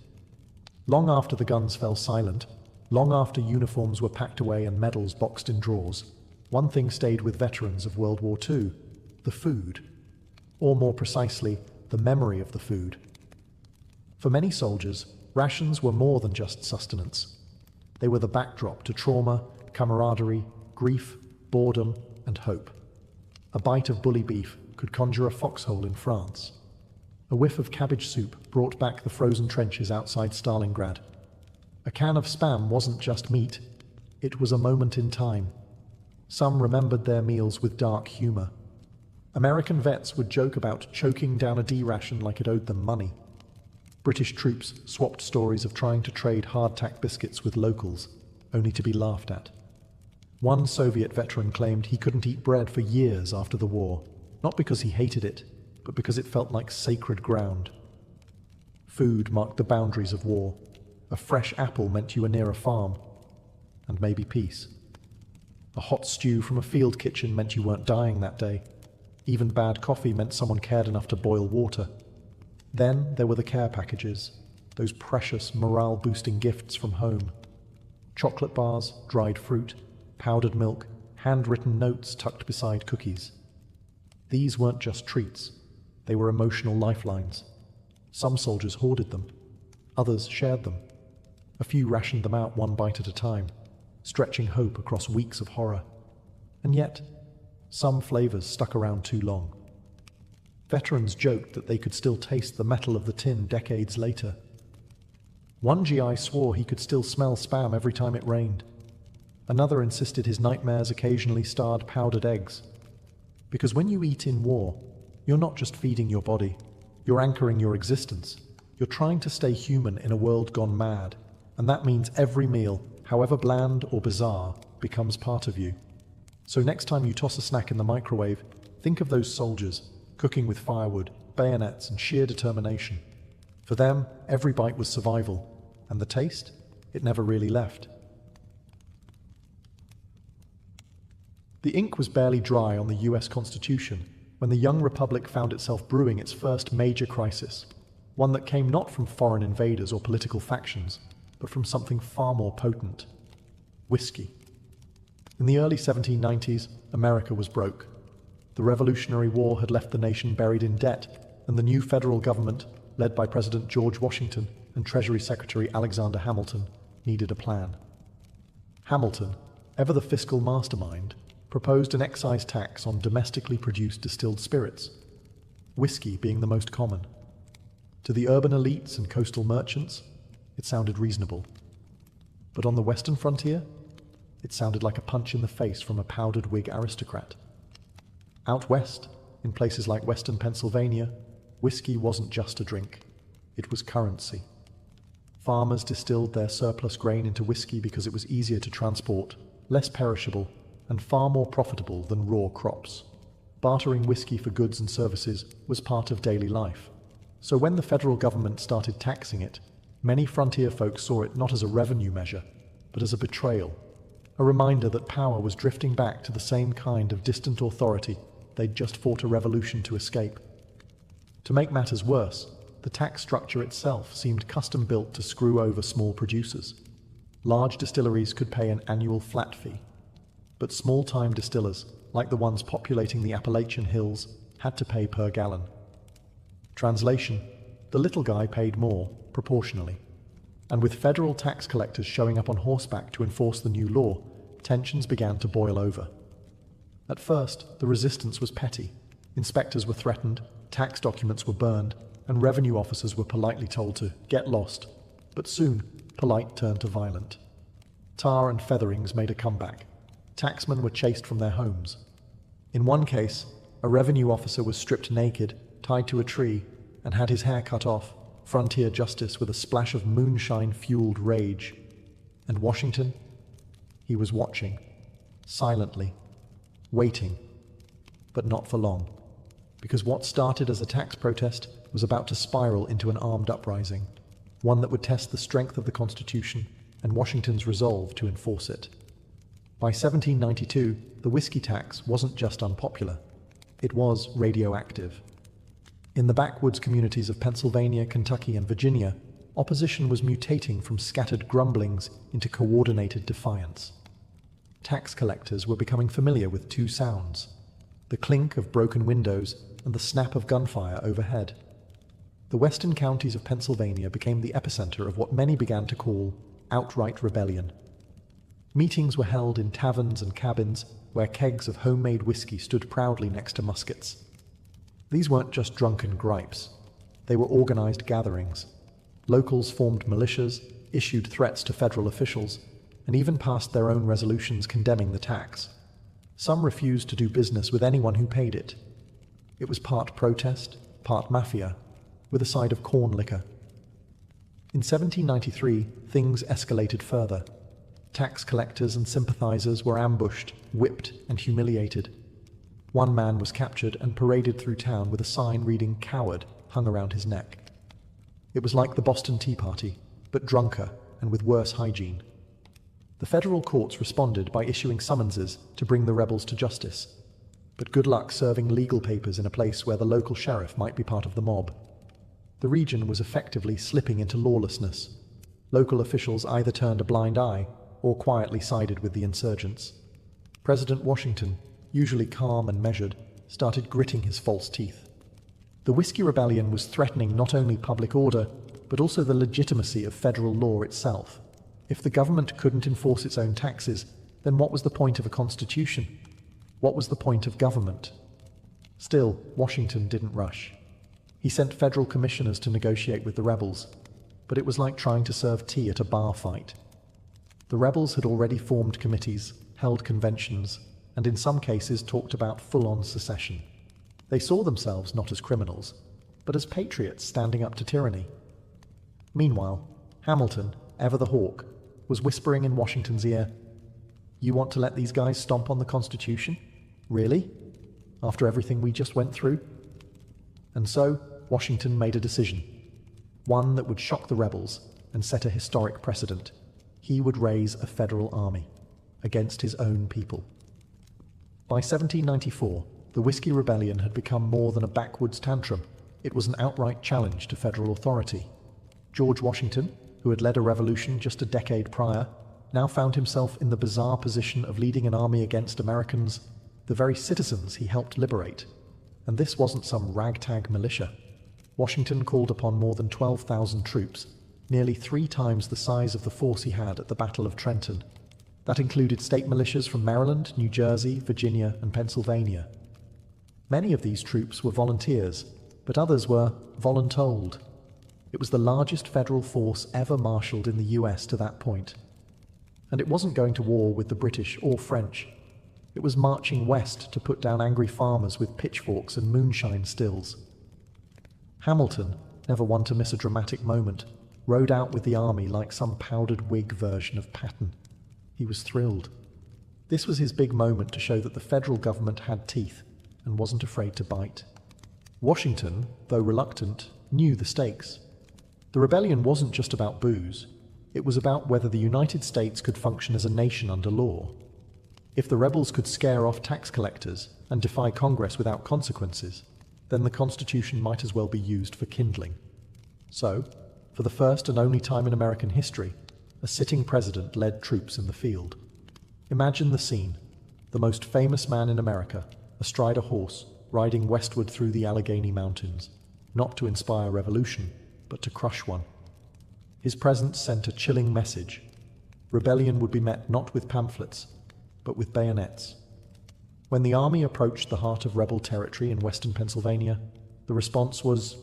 Long after the guns fell silent, long after uniforms were packed away and medals boxed in drawers, one thing stayed with veterans of World War II: the food. Or more precisely, the memory of the food. For many soldiers, rations were more than just sustenance. They were the backdrop to trauma, camaraderie, grief, boredom, and hope. A bite of bully beef could conjure a foxhole in France. A whiff of cabbage soup brought back the frozen trenches outside Stalingrad. A can of Spam wasn't just meat, it was a moment in time. Some remembered their meals with dark humor. American vets would joke about choking down a D ration like it owed them money. British troops swapped stories of trying to trade hardtack biscuits with locals, only to be laughed at. One Soviet veteran claimed he couldn't eat bread for years after the war, not because he hated it, but because it felt like sacred ground. Food marked the boundaries of war. A fresh apple meant you were near a farm, and maybe peace. A hot stew from a field kitchen meant you weren't dying that day. Even bad coffee meant someone cared enough to boil water. Then there were the care packages, those precious morale-boosting gifts from home. Chocolate bars, dried fruit, powdered milk, handwritten notes tucked beside cookies. These weren't just treats, they were emotional lifelines. Some soldiers hoarded them, others shared them. A few rationed them out one bite at a time, stretching hope across weeks of horror. And yet, some flavors stuck around too long. Veterans joked that they could still taste the metal of the tin decades later. One GI swore he could still smell Spam every time it rained. Another insisted his nightmares occasionally starred powdered eggs. Because when you eat in war, you're not just feeding your body, you're anchoring your existence. You're trying to stay human in a world gone mad, and that means every meal, however bland or bizarre, becomes part of you. So next time you toss a snack in the microwave, think of those soldiers, cooking with firewood, bayonets, and sheer determination. For them, every bite was survival, and the taste? It never really left. The ink was barely dry on the US Constitution when the young republic found itself brewing its first major crisis, one that came not from foreign invaders or political factions, but from something far more potent: whiskey. In the early 1790s, America was broke. The Revolutionary War had left the nation buried in debt, and the new federal government, led by President George Washington and Treasury Secretary Alexander Hamilton, needed a plan. Hamilton, ever the fiscal mastermind, proposed an excise tax on domestically produced distilled spirits, whiskey being the most common. To the urban elites and coastal merchants, it sounded reasonable. But on the western frontier, it sounded like a punch in the face from a powdered Whig aristocrat. Out west, in places like western Pennsylvania, whiskey wasn't just a drink, it was currency. Farmers distilled their surplus grain into whiskey because it was easier to transport, less perishable, and far more profitable than raw crops. Bartering whiskey for goods and services was part of daily life. So when the federal government started taxing it, many frontier folks saw it not as a revenue measure, but as a betrayal, a reminder that power was drifting back to the same kind of distant authority they'd just fought a revolution to escape. To make matters worse, the tax structure itself seemed custom-built to screw over small producers. Large distilleries could pay an annual flat fee, but small-time distillers, like the ones populating the Appalachian Hills, had to pay per gallon. Translation: the little guy paid more, proportionally. And with federal tax collectors showing up on horseback to enforce the new law, tensions began to boil over. At first, the resistance was petty. Inspectors were threatened, tax documents were burned, and revenue officers were politely told to get lost. But soon, polite turned to violent. Tar and featherings made a comeback. Taxmen were chased from their homes. In one case, a revenue officer was stripped naked, tied to a tree, and had his hair cut off, frontier justice with a splash of moonshine-fueled rage. And Washington? He was watching, silently, waiting, but not for long, because what started as a tax protest was about to spiral into an armed uprising, one that would test the strength of the Constitution and Washington's resolve to enforce it. By 1792, the whiskey tax wasn't just unpopular, it was radioactive. In the backwoods communities of Pennsylvania, Kentucky, and Virginia, opposition was mutating from scattered grumblings into coordinated defiance. Tax collectors were becoming familiar with two sounds: the clink of broken windows and the snap of gunfire overhead. The western counties of Pennsylvania became the epicenter of what many began to call outright rebellion. Meetings were held in taverns and cabins where kegs of homemade whiskey stood proudly next to muskets. These weren't just drunken gripes. They were organized gatherings. Locals formed militias, issued threats to federal officials, and even passed their own resolutions condemning the tax. Some refused to do business with anyone who paid it. It was part protest, part mafia, with a side of corn liquor. In 1793, things escalated further. Tax collectors and sympathizers were ambushed, whipped, and humiliated. One man was captured and paraded through town with a sign reading "Coward" hung around his neck. It was like the Boston Tea Party, but drunker and with worse hygiene. The federal courts responded by issuing summonses to bring the rebels to justice. But good luck serving legal papers in a place where the local sheriff might be part of the mob. The region was effectively slipping into lawlessness. Local officials either turned a blind eye or quietly sided with the insurgents. President Washington, usually calm and measured, started gritting his false teeth. The Whiskey Rebellion was threatening not only public order, but also the legitimacy of federal law itself. If the government couldn't enforce its own taxes, then what was the point of a constitution? What was the point of government? Still, Washington didn't rush. He sent federal commissioners to negotiate with the rebels, but it was like trying to serve tea at a bar fight. The rebels had already formed committees, held conventions, and in some cases talked about full-on secession. They saw themselves not as criminals, but as patriots standing up to tyranny. Meanwhile, Hamilton, ever the hawk, was whispering in Washington's ear, "You want to let these guys stomp on the Constitution? Really? After everything we just went through?" And so, Washington made a decision. One that would shock the rebels and set a historic precedent. He would raise a federal army against his own people. By 1794, the Whiskey Rebellion had become more than a backwoods tantrum. It was an outright challenge to federal authority. George Washington, who had led a revolution just a decade prior, now found himself in the bizarre position of leading an army against Americans, the very citizens he helped liberate. And this wasn't some ragtag militia. Washington called upon more than 12,000 troops, nearly 3 times the size of the force he had at the Battle of Trenton. That included state militias from Maryland, New Jersey, Virginia, and Pennsylvania. Many of these troops were volunteers, but others were voluntold. It was the largest federal force ever marshaled in the US to that point. And it wasn't going to war with the British or French. It was marching west to put down angry farmers with pitchforks and moonshine stills. Hamilton, never one to miss a dramatic moment, rode out with the army like some powdered wig version of Patton. He was thrilled. This was his big moment to show that the federal government had teeth and wasn't afraid to bite. Washington, though reluctant, knew the stakes. The rebellion wasn't just about booze. It was about whether the United States could function as a nation under law. If the rebels could scare off tax collectors and defy Congress without consequences, then the Constitution might as well be used for kindling. So, for the first and only time in American history, a sitting president led troops in the field. Imagine the scene. The most famous man in America, astride a horse, riding westward through the Allegheny Mountains, not to inspire revolution, but to crush one. His presence sent a chilling message. Rebellion would be met not with pamphlets, but with bayonets. When the army approached the heart of rebel territory in western Pennsylvania, the response was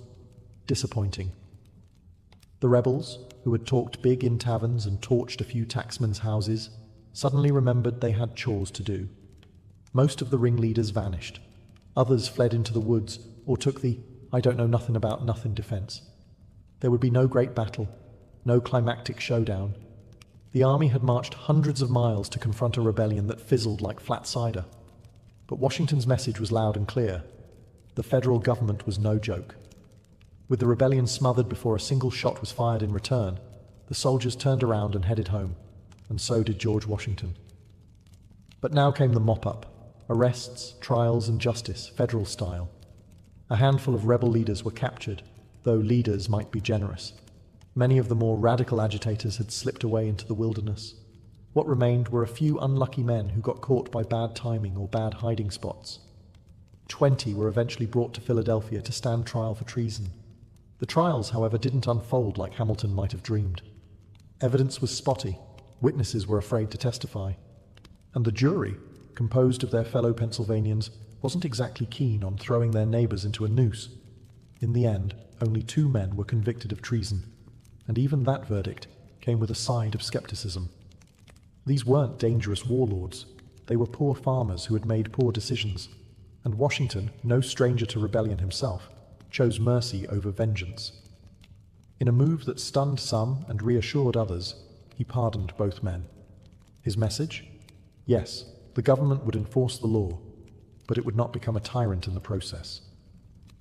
disappointing. The rebels, who had talked big in taverns and torched a few tacksmen's houses, suddenly remembered they had chores to do. Most of the ringleaders vanished. Others fled into the woods or took the "I don't know nothing about nothing" defense. There would be no great battle, no climactic showdown. The army had marched hundreds of miles to confront a rebellion that fizzled like flat cider. But Washington's message was loud and clear. The federal government was no joke. With the rebellion smothered before a single shot was fired in return, the soldiers turned around and headed home, and so did George Washington. But now came the mop-up: arrests, trials, and justice, federal style. A handful of rebel leaders were captured, though leaders might be generous. Many of the more radical agitators had slipped away into the wilderness. What remained were a few unlucky men who got caught by bad timing or bad hiding spots. 20 were eventually brought to Philadelphia to stand trial for treason. The trials, however, didn't unfold like Hamilton might have dreamed. Evidence was spotty, witnesses were afraid to testify, and the jury, composed of their fellow Pennsylvanians, wasn't exactly keen on throwing their neighbors into a noose. In the end, only 2 men were convicted of treason, and even that verdict came with a side of skepticism. These weren't dangerous warlords. They were poor farmers who had made poor decisions, and Washington, no stranger to rebellion himself, chose mercy over vengeance. In a move that stunned some and reassured others, he pardoned both men. His message? Yes, the government would enforce the law, but it would not become a tyrant in the process.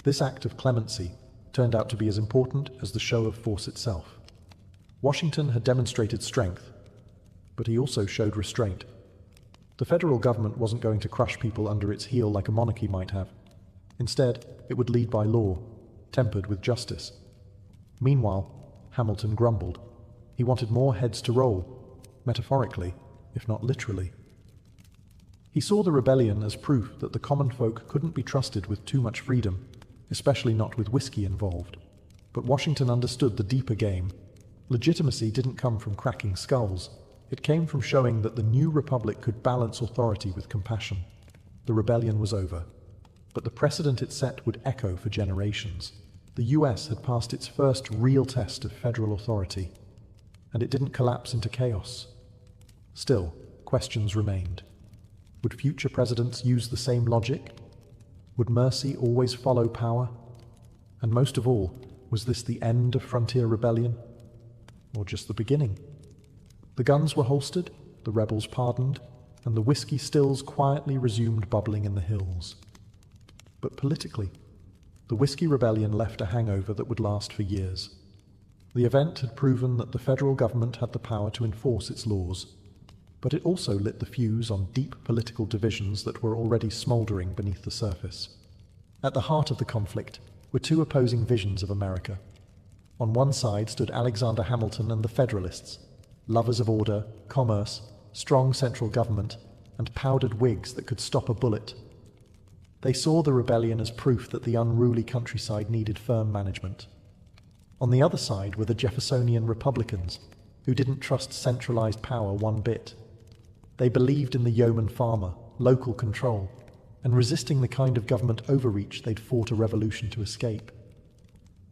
This act of clemency turned out to be as important as the show of force itself. Washington had demonstrated strength, but he also showed restraint. The federal government wasn't going to crush people under its heel like a monarchy might have. Instead, it would lead by law, tempered with justice. Meanwhile, Hamilton grumbled. He wanted more heads to roll, metaphorically, if not literally. He saw the rebellion as proof that the common folk couldn't be trusted with too much freedom, especially not with whiskey involved. But Washington understood the deeper game. Legitimacy didn't come from cracking skulls. It came from showing that the new republic could balance authority with compassion. The rebellion was over, but the precedent it set would echo for generations. The US had passed its first real test of federal authority, and it didn't collapse into chaos. Still, questions remained. Would future presidents use the same logic? Would mercy always follow power? And most of all, was this the end of frontier rebellion? Or just the beginning? The guns were holstered, the rebels pardoned, and the whiskey stills quietly resumed bubbling in the hills. But politically, the whiskey rebellion left a hangover that would last for years. The event had proven that the federal government had the power to enforce its laws, but it also lit the fuse on deep political divisions that were already smouldering beneath the surface. At the heart of the conflict were two opposing visions of America. On one side stood Alexander Hamilton and the Federalists, lovers of order, commerce, strong central government, and powdered Whigs that could stop a bullet. They saw the rebellion as proof that the unruly countryside needed firm management. On the other side were the Jeffersonian Republicans, who didn't trust centralized power one bit. They believed in the yeoman farmer, local control, and resisting the kind of government overreach they'd fought a revolution to escape.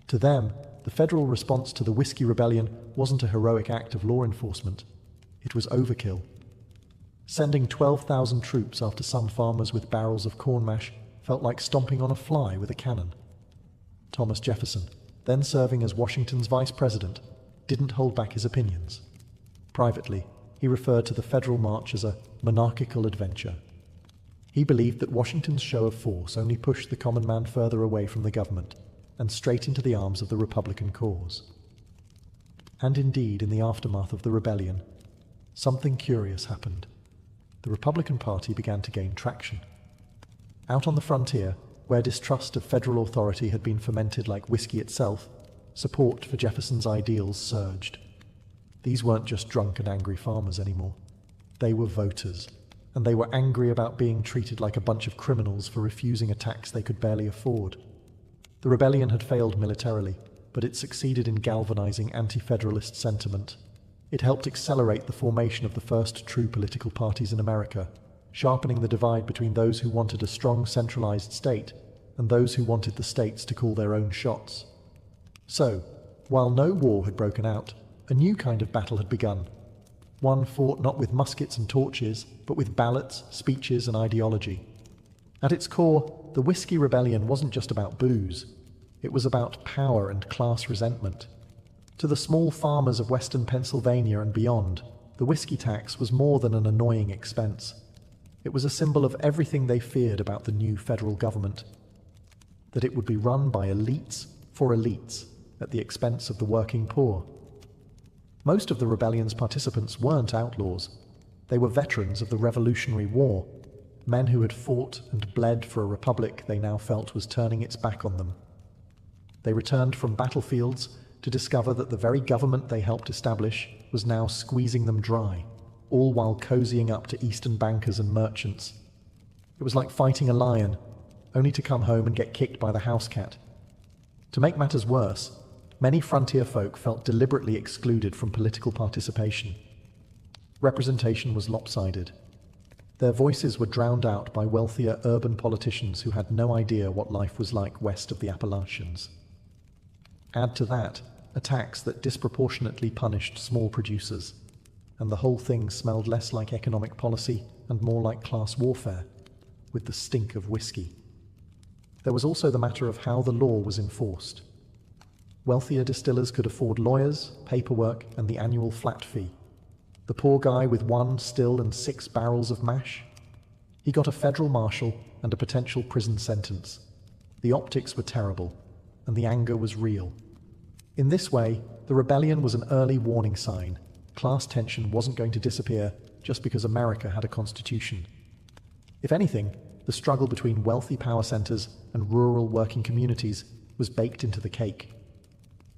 To them, the federal response to the Whiskey Rebellion wasn't a heroic act of law enforcement. It was overkill. Sending 12,000 troops after some farmers with barrels of corn mash felt like stomping on a fly with a cannon. Thomas Jefferson, then serving as Washington's vice president, didn't hold back his opinions. Privately, he referred to the federal march as a monarchical adventure. He believed that Washington's show of force only pushed the common man further away from the government and straight into the arms of the Republican cause. And indeed, in the aftermath of the rebellion, something curious happened. The Republican Party began to gain traction. Out on the frontier, where distrust of federal authority had been fermented like whiskey itself, support for Jefferson's ideals surged. These weren't just drunk and angry farmers anymore. They were voters, and they were angry about being treated like a bunch of criminals for refusing a tax they could barely afford. The rebellion had failed militarily, but it succeeded in galvanizing anti-federalist sentiment. It helped accelerate the formation of the first true political parties in America, sharpening the divide between those who wanted a strong centralized state and those who wanted the states to call their own shots. So, while no war had broken out, a new kind of battle had begun. One fought not with muskets and torches, but with ballots, speeches, and ideology. At its core, the Whiskey Rebellion wasn't just about booze. It was about power and class resentment. To the small farmers of western Pennsylvania and beyond, the whiskey tax was more than an annoying expense. It was a symbol of everything they feared about the new federal government. That it would be run by elites for elites, at the expense of the working poor. Most of the rebellion's participants weren't outlaws. They were veterans of the Revolutionary War, men who had fought and bled for a republic they now felt was turning its back on them. They returned from battlefields to discover that the very government they helped establish was now squeezing them dry, all while cozying up to Eastern bankers and merchants. It was like fighting a lion, only to come home and get kicked by the house cat. To make matters worse, many frontier folk felt deliberately excluded from political participation. Representation was lopsided. Their voices were drowned out by wealthier urban politicians who had no idea what life was like west of the Appalachians. Add to that a tax that disproportionately punished small producers, and the whole thing smelled less like economic policy and more like class warfare, with the stink of whiskey. There was also the matter of how the law was enforced. Wealthier distillers could afford lawyers, paperwork, and the annual flat fee. The poor guy with 1 still and 6 barrels of mash? He got a federal marshal and a potential prison sentence. The optics were terrible, and the anger was real. In this way, the rebellion was an early warning sign. Class tension wasn't going to disappear just because America had a constitution. If anything, the struggle between wealthy power centers and rural working communities was baked into the cake.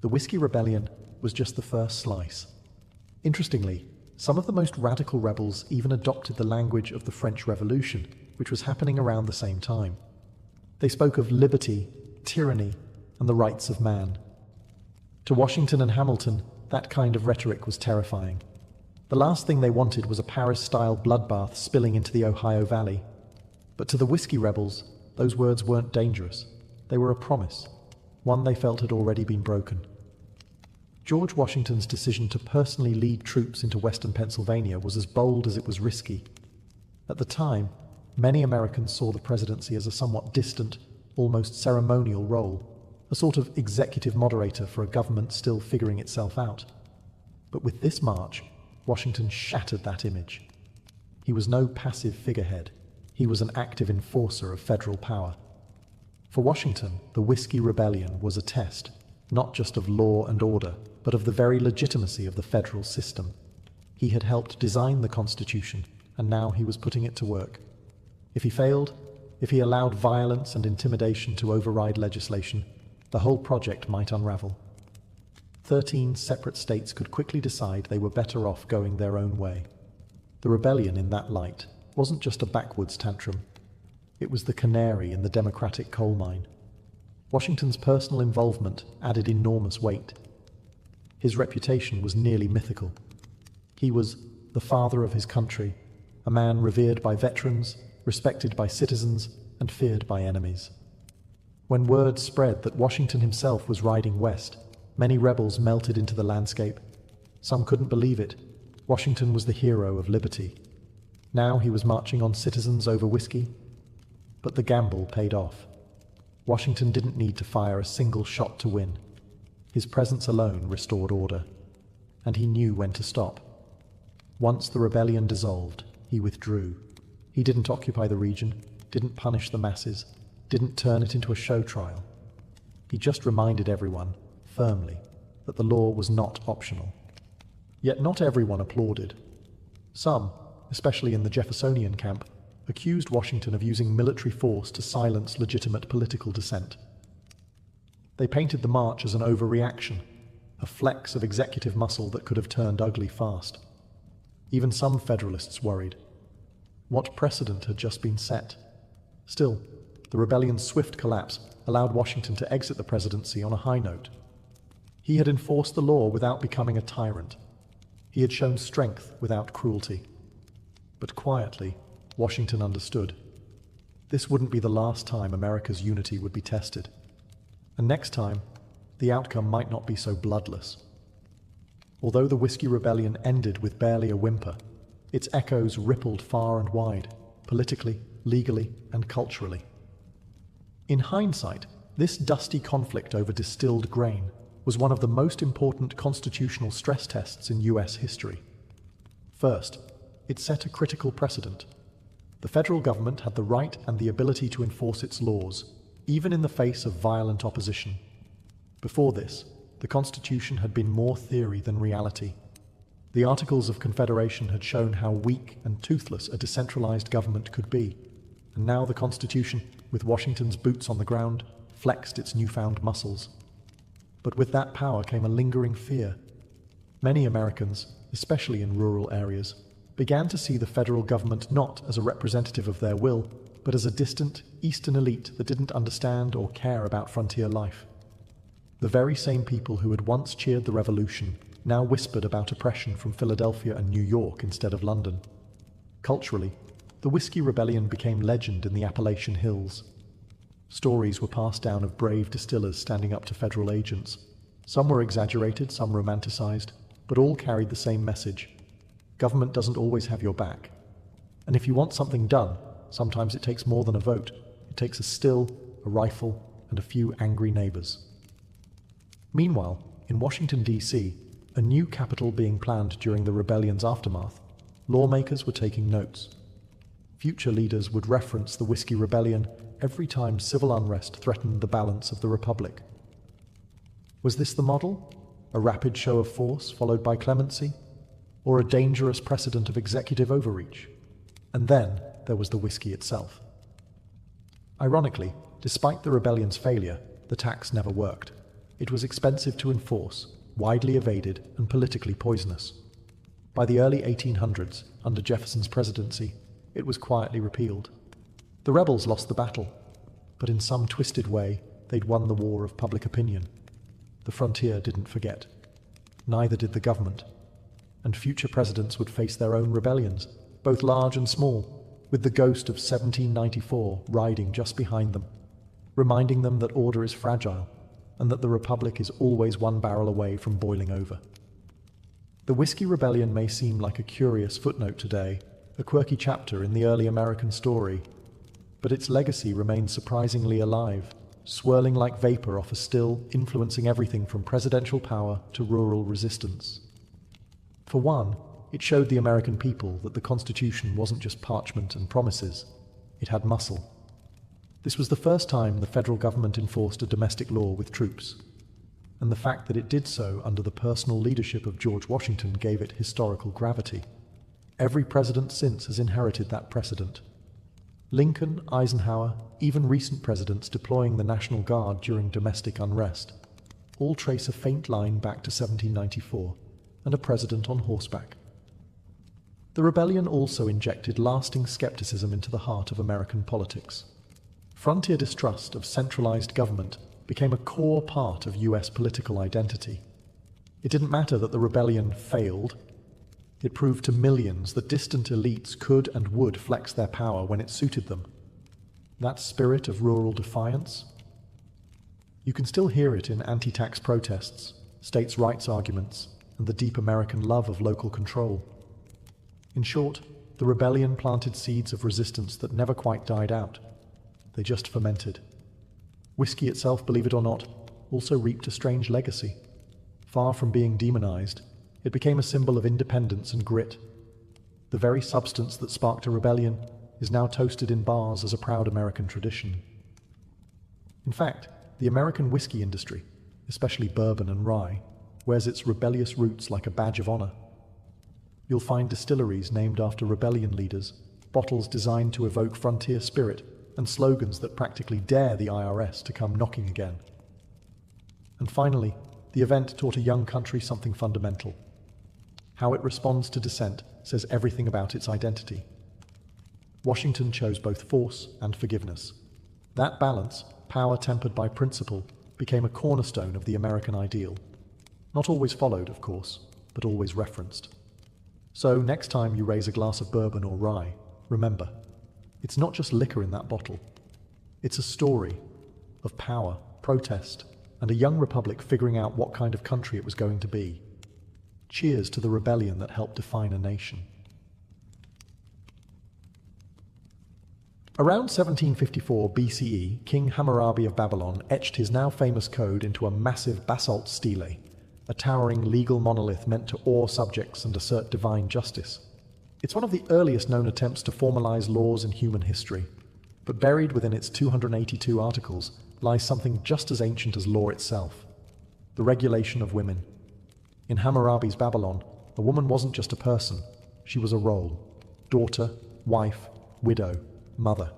The Whiskey Rebellion was just the first slice. Interestingly, some of the most radical rebels even adopted the language of the French Revolution, which was happening around the same time. They spoke of liberty, tyranny, and the rights of man. To Washington and Hamilton, that kind of rhetoric was terrifying. The last thing they wanted was a Paris-style bloodbath spilling into the Ohio Valley. But to the whiskey rebels, those words weren't dangerous. They were a promise, one they felt had already been broken. George Washington's decision to personally lead troops into western Pennsylvania was as bold as it was risky. At the time, many Americans saw the presidency as a somewhat distant, almost ceremonial role, a sort of executive moderator for a government still figuring itself out. But with this march, Washington shattered that image. He was no passive figurehead. He was an active enforcer of federal power. For Washington, the Whiskey Rebellion was a test, not just of law and order, but of the very legitimacy of the federal system. He had helped design the Constitution, and now he was putting it to work. If he failed, if he allowed violence and intimidation to override legislation, the whole project might unravel. 13 separate states could quickly decide they were better off going their own way. The rebellion, in that light, wasn't just a backwoods tantrum. It was the canary in the Democratic coal mine. Washington's personal involvement added enormous weight. His reputation was nearly mythical. He was the father of his country, a man revered by veterans, respected by citizens, and feared by enemies. When word spread that Washington himself was riding west, many rebels melted into the landscape. Some couldn't believe it. Washington was the hero of liberty. Now he was marching on citizens over whiskey. But the gamble paid off. Washington didn't need to fire a single shot to win. His presence alone restored order, and he knew when to stop. Once the rebellion dissolved, he withdrew. He didn't occupy the region, didn't punish the masses, didn't turn it into a show trial. He just reminded everyone, firmly, that the law was not optional. Yet not everyone applauded. Some, especially in the Jeffersonian camp, accused Washington of using military force to silence legitimate political dissent. They painted the march as an overreaction, a flex of executive muscle that could have turned ugly fast. Even some Federalists worried. What precedent had just been set? Still, the rebellion's swift collapse allowed Washington to exit the presidency on a high note. He had enforced the law without becoming a tyrant. He had shown strength without cruelty. But quietly, Washington understood. This wouldn't be the last time America's unity would be tested. And next time, the outcome might not be so bloodless. Although the Whiskey Rebellion ended with barely a whimper, its echoes rippled far and wide, politically, legally, and culturally. In hindsight, this dusty conflict over distilled grain was one of the most important constitutional stress tests in US history. First, it set a critical precedent. The federal government had the right and the ability to enforce its laws, even in the face of violent opposition. Before this, the Constitution had been more theory than reality. The Articles of Confederation had shown how weak and toothless a decentralized government could be, and now the Constitution, with Washington's boots on the ground, flexed its newfound muscles. But with that power came a lingering fear. Many Americans, especially in rural areas, began to see the federal government not as a representative of their will, but as a distant, eastern elite that didn't understand or care about frontier life. The very same people who had once cheered the revolution now whispered about oppression from Philadelphia and New York instead of London. Culturally, the Whiskey Rebellion became legend in the Appalachian Hills. Stories were passed down of brave distillers standing up to federal agents. Some were exaggerated, some romanticized, but all carried the same message. Government doesn't always have your back. And if you want something done, sometimes it takes more than a vote. It takes a still, a rifle, and a few angry neighbors. Meanwhile, in Washington, D.C., a new capital being planned during the rebellion's aftermath, lawmakers were taking notes. Future leaders would reference the Whiskey Rebellion every time civil unrest threatened the balance of the Republic. Was this the model? A rapid show of force followed by clemency? Or a dangerous precedent of executive overreach? And then there was the whiskey itself. Ironically, despite the rebellion's failure, the tax never worked. It was expensive to enforce, widely evaded, and politically poisonous. By the early 1800s, under Jefferson's presidency, it was quietly repealed. The rebels lost the battle, but in some twisted way, they'd won the war of public opinion. The frontier didn't forget. Neither did the government. And future presidents would face their own rebellions, both large and small, with the ghost of 1794 riding just behind them, reminding them that order is fragile and that the Republic is always one barrel away from boiling over. The Whiskey Rebellion may seem like a curious footnote today, a quirky chapter in the early American story, but its legacy remains surprisingly alive, swirling like vapor off a still, influencing everything from presidential power to rural resistance. For one, it showed the American people that the Constitution wasn't just parchment and promises, it had muscle. This was the first time the federal government enforced a domestic law with troops, and the fact that it did so under the personal leadership of George Washington gave it historical gravity. Every president since has inherited that precedent. Lincoln, Eisenhower, even recent presidents deploying the National Guard during domestic unrest, all trace a faint line back to 1794 and a president on horseback. The rebellion also injected lasting skepticism into the heart of American politics. Frontier distrust of centralized government became a core part of US political identity. It didn't matter that the rebellion failed. It proved to millions that distant elites could and would flex their power when it suited them. That spirit of rural defiance? You can still hear it in anti-tax protests, states' rights arguments, and the deep American love of local control. In short, the rebellion planted seeds of resistance that never quite died out. They just fermented. Whiskey itself, believe it or not, also reaped a strange legacy. Far from being demonized, it became a symbol of independence and grit. The very substance that sparked a rebellion is now toasted in bars as a proud American tradition. In fact, the American whiskey industry, especially bourbon and rye, wears its rebellious roots like a badge of honor. You'll find distilleries named after rebellion leaders, bottles designed to evoke frontier spirit, and slogans that practically dare the IRS to come knocking again. And finally, the event taught a young country something fundamental. How it responds to dissent says everything about its identity. Washington chose both force and forgiveness. That balance, power tempered by principle, became a cornerstone of the American ideal. Not always followed, of course, but always referenced. So next time you raise a glass of bourbon or rye, remember, it's not just liquor in that bottle. It's a story of power, protest, and a young republic figuring out what kind of country it was going to be. Cheers to the rebellion that helped define a nation. Around 1754 BCE, King Hammurabi of Babylon etched his now famous code into a massive basalt stele, a towering legal monolith meant to awe subjects and assert divine justice. It's one of the earliest known attempts to formalize laws in human history, but buried within its 282 articles lies something just as ancient as law itself: the regulation of women. In Hammurabi's Babylon, a woman wasn't just a person, she was a role: daughter, wife, widow, mother.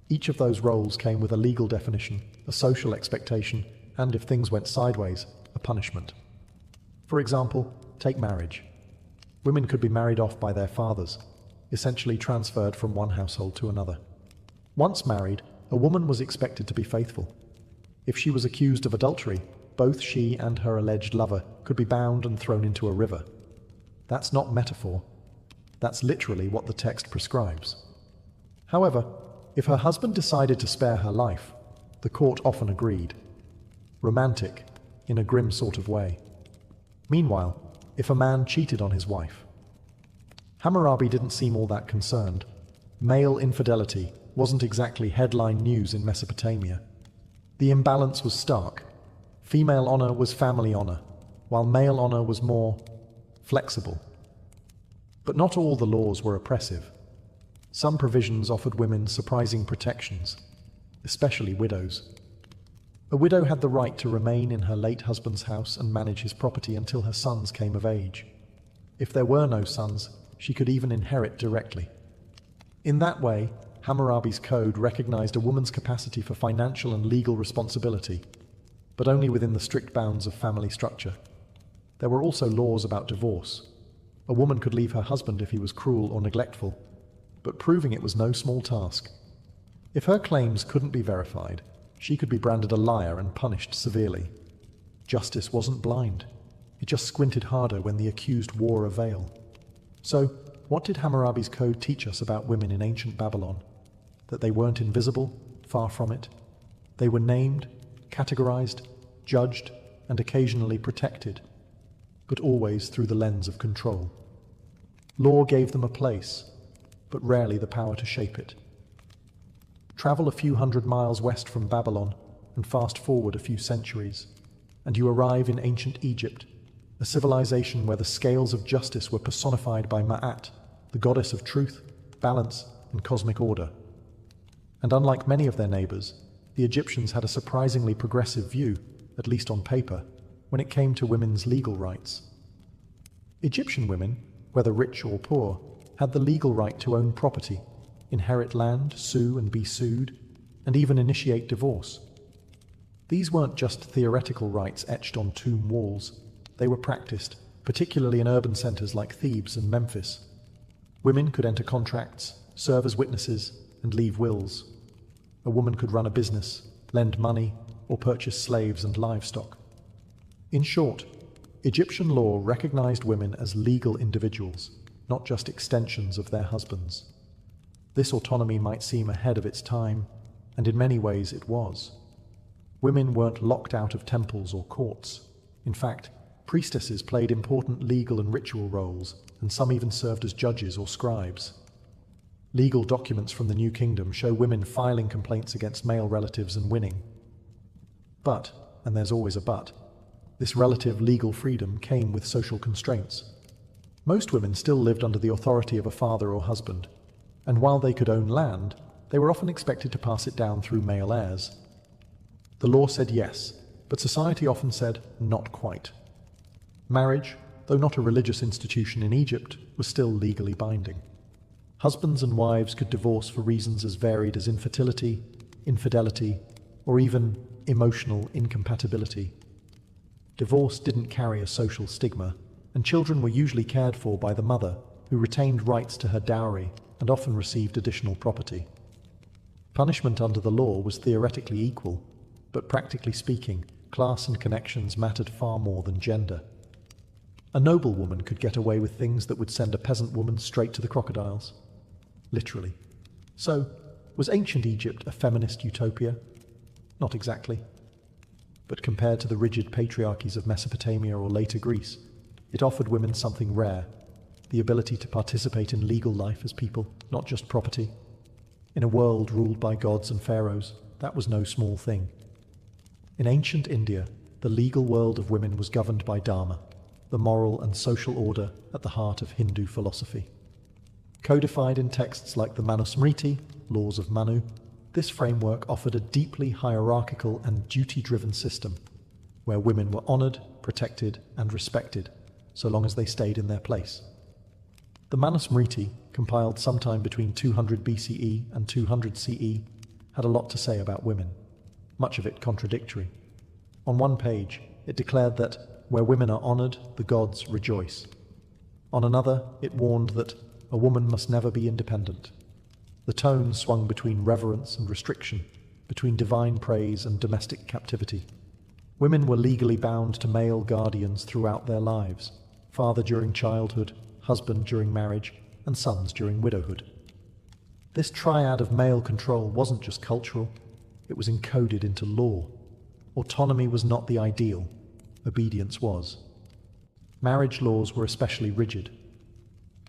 Each of those roles came with a legal definition, a social expectation, and if things went sideways, a punishment. For example, take marriage. Women could be married off by their fathers, essentially transferred from one household to another. Once married, a woman was expected to be faithful. If she was accused of adultery, both she and her alleged lover could be bound and thrown into a river. That's not metaphor. That's literally what the text prescribes. However, if her husband decided to spare her life, the court often agreed. Romantic, in a grim sort of way. Meanwhile, if a man cheated on his wife, Hammurabi didn't seem all that concerned. Male infidelity wasn't exactly headline news in Mesopotamia. The imbalance was stark. Female honor was family honor, while male honor was more flexible. But not all the laws were oppressive. Some provisions offered women surprising protections, especially widows. A widow had the right to remain in her late husband's house and manage his property until her sons came of age. If there were no sons, she could even inherit directly. In that way, Hammurabi's code recognized a woman's capacity for financial and legal responsibility. but only within the strict bounds of family structure. There were also laws about divorce. A woman could leave her husband if he was cruel or neglectful, but proving it was no small task. If her claims couldn't be verified, she could be branded a liar and punished severely. Justice wasn't blind. It just squinted harder when the accused wore a veil. So, what did Hammurabi's code teach us about women in ancient Babylon? That they weren't invisible? Far from it. They were named, categorized, judged, and occasionally protected, but always through the lens of control. Law gave them a place, but rarely the power to shape it. Travel a few hundred miles west from Babylon and fast forward a few centuries, and you arrive in ancient Egypt, a civilization where the scales of justice were personified by Ma'at, the goddess of truth, balance, and cosmic order. And unlike many of their neighbors, the Egyptians had a surprisingly progressive view, at least on paper, when it came to women's legal rights. Egyptian women, whether rich or poor, had the legal right to own property, inherit land, sue and be sued, and even initiate divorce. These weren't just theoretical rights etched on tomb walls. They were practiced, particularly in urban centers like Thebes and Memphis. Women could enter contracts, serve as witnesses, and leave wills. A woman could run a business, lend money, or purchase slaves and livestock. In short, Egyptian law recognized women as legal individuals, not just extensions of their husbands. This autonomy might seem ahead of its time, and in many ways it was. Women weren't locked out of temples or courts. In fact, priestesses played important legal and ritual roles, and some even served as judges or scribes. Legal documents from the New Kingdom show women filing complaints against male relatives and winning. But, and there's always a but, this relative legal freedom came with social constraints. Most women still lived under the authority of a father or husband, and while they could own land, they were often expected to pass it down through male heirs. The law said yes, but society often said not quite. Marriage, though not a religious institution in Egypt, was still legally binding. Husbands and wives could divorce for reasons as varied as infertility, infidelity, or even emotional incompatibility. Divorce didn't carry a social stigma, and children were usually cared for by the mother, who retained rights to her dowry and often received additional property. Punishment under the law was theoretically equal, but practically speaking, class and connections mattered far more than gender. A noble woman could get away with things that would send a peasant woman straight to the crocodiles. Literally. So, was ancient Egypt a feminist utopia? Not exactly. But compared to the rigid patriarchies of Mesopotamia or later Greece, it offered women something rare, the ability to participate in legal life as people, not just property. In a world ruled by gods and pharaohs, that was no small thing. In ancient India, the legal world of women was governed by Dharma, the moral and social order at the heart of Hindu philosophy. Codified in texts like the Manusmriti, Laws of Manu, this framework offered a deeply hierarchical and duty-driven system, where women were honored, protected, and respected, so long as they stayed in their place. The Manusmriti, compiled sometime between 200 BCE and 200 CE, had a lot to say about women, much of it contradictory. On one page, it declared that where women are honored, the gods rejoice. On another, it warned that a woman must never be independent. The tone swung between reverence and restriction, between divine praise and domestic captivity. Women were legally bound to male guardians throughout their lives, father during childhood, husband during marriage, and sons during widowhood. This triad of male control wasn't just cultural, it was encoded into law. Autonomy was not the ideal, obedience was. Marriage laws were especially rigid.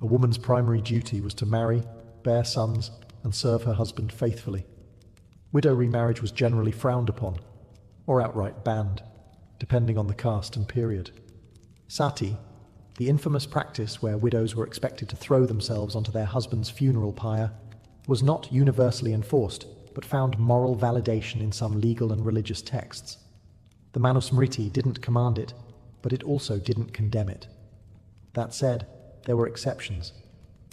A woman's primary duty was to marry, bear sons, and serve her husband faithfully. Widow remarriage was generally frowned upon, or outright banned, depending on the caste and period. Sati, the infamous practice where widows were expected to throw themselves onto their husband's funeral pyre, was not universally enforced, but found moral validation in some legal and religious texts. The Manusmriti didn't command it, but it also didn't condemn it. That said, there were exceptions.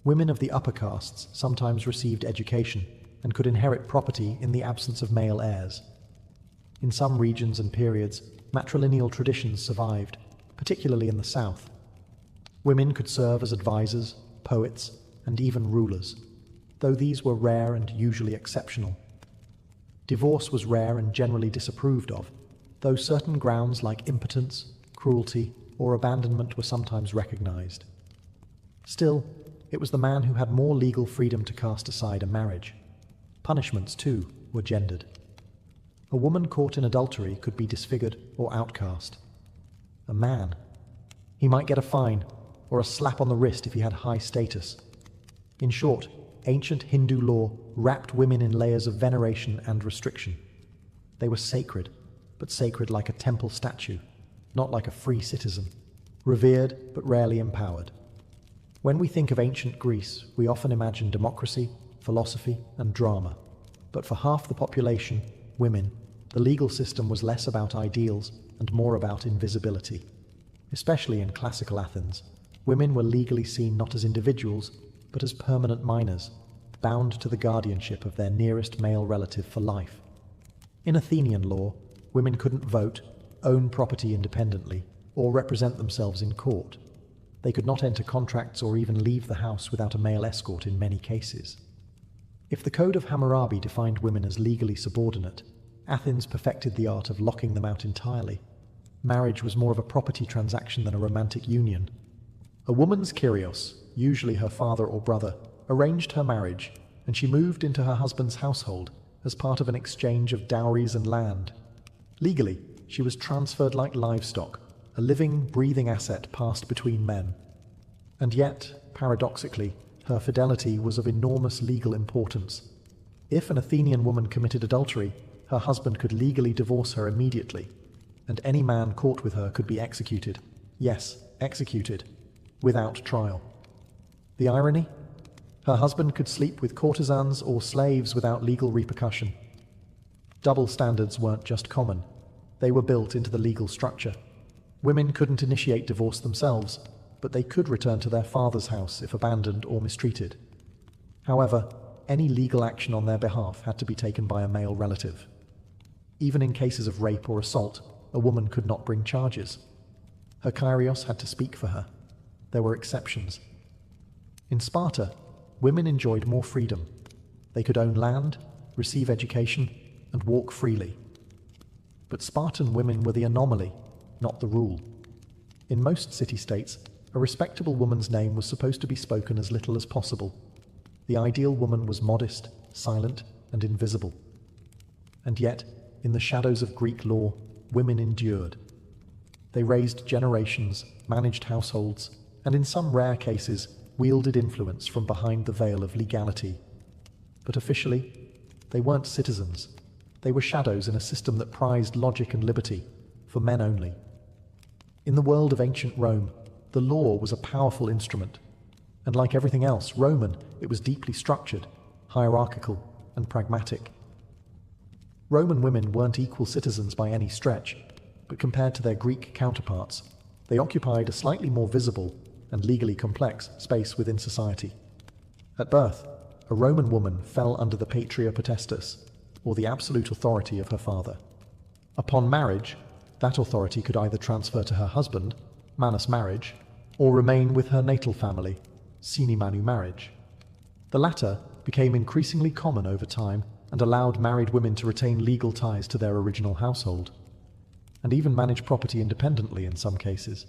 Women of the upper castes sometimes received education and could inherit property in the absence of male heirs. In some regions and periods, matrilineal traditions survived, particularly in the South. Women could serve as advisors, poets, and even rulers, though these were rare and usually exceptional. Divorce was rare and generally disapproved of, though certain grounds like impotence, cruelty, or abandonment were sometimes recognized. Still, it was the man who had more legal freedom to cast aside a marriage. Punishments, too, were gendered. A woman caught in adultery could be disfigured or outcast. A man, he might get a fine or a slap on the wrist if he had high status. In short, ancient Hindu law wrapped women in layers of veneration and restriction. They were sacred, but sacred like a temple statue, not like a free citizen, revered but rarely empowered. When we think of ancient Greece, we often imagine democracy, philosophy, and drama. But for half the population, women, the legal system was less about ideals and more about invisibility. Especially in classical Athens, women were legally seen not as individuals, but as permanent minors, bound to the guardianship of their nearest male relative for life. In Athenian law, women couldn't vote, own property independently, or represent themselves in court. They could not enter contracts or even leave the house without a male escort in many cases. If the Code of Hammurabi defined women as legally subordinate, Athens perfected the art of locking them out entirely. Marriage was more of a property transaction than a romantic union. A woman's kyrios, usually her father or brother, arranged her marriage, and she moved into her husband's household as part of an exchange of dowries and land. Legally, she was transferred like livestock, a living, breathing asset passed between men. And yet, paradoxically, her fidelity was of enormous legal importance. If an Athenian woman committed adultery, her husband could legally divorce her immediately, and any man caught with her could be executed. Yes, executed, without trial. The irony? Her husband could sleep with courtesans or slaves without legal repercussion. Double standards weren't just common, they were built into the legal structure. Women couldn't initiate divorce themselves, but they could return to their father's house if abandoned or mistreated. However, any legal action on their behalf had to be taken by a male relative. Even in cases of rape or assault, a woman could not bring charges. Her kyrios had to speak for her. There were exceptions. In Sparta, women enjoyed more freedom. They could own land, receive education, and walk freely. But Spartan women were the anomaly, not the rule. In most city-states, a respectable woman's name was supposed to be spoken as little as possible. The ideal woman was modest, silent, and invisible. And yet, in the shadows of Greek law, women endured. They raised generations, managed households, and in some rare cases, wielded influence from behind the veil of legality. But officially, they weren't citizens. They were shadows in a system that prized logic and liberty, for men only. In the world of ancient Rome, the law was a powerful instrument, and like everything else Roman, it was deeply structured, hierarchical, and pragmatic. Roman women weren't equal citizens by any stretch, but compared to their Greek counterparts, they occupied a slightly more visible and legally complex space within society. At birth, a Roman woman fell under the patria potestas, or the absolute authority of her father. Upon marriage, that authority could either transfer to her husband, manus marriage, or remain with her natal family, sine manu marriage. The latter became increasingly common over time and allowed married women to retain legal ties to their original household, and even manage property independently in some cases.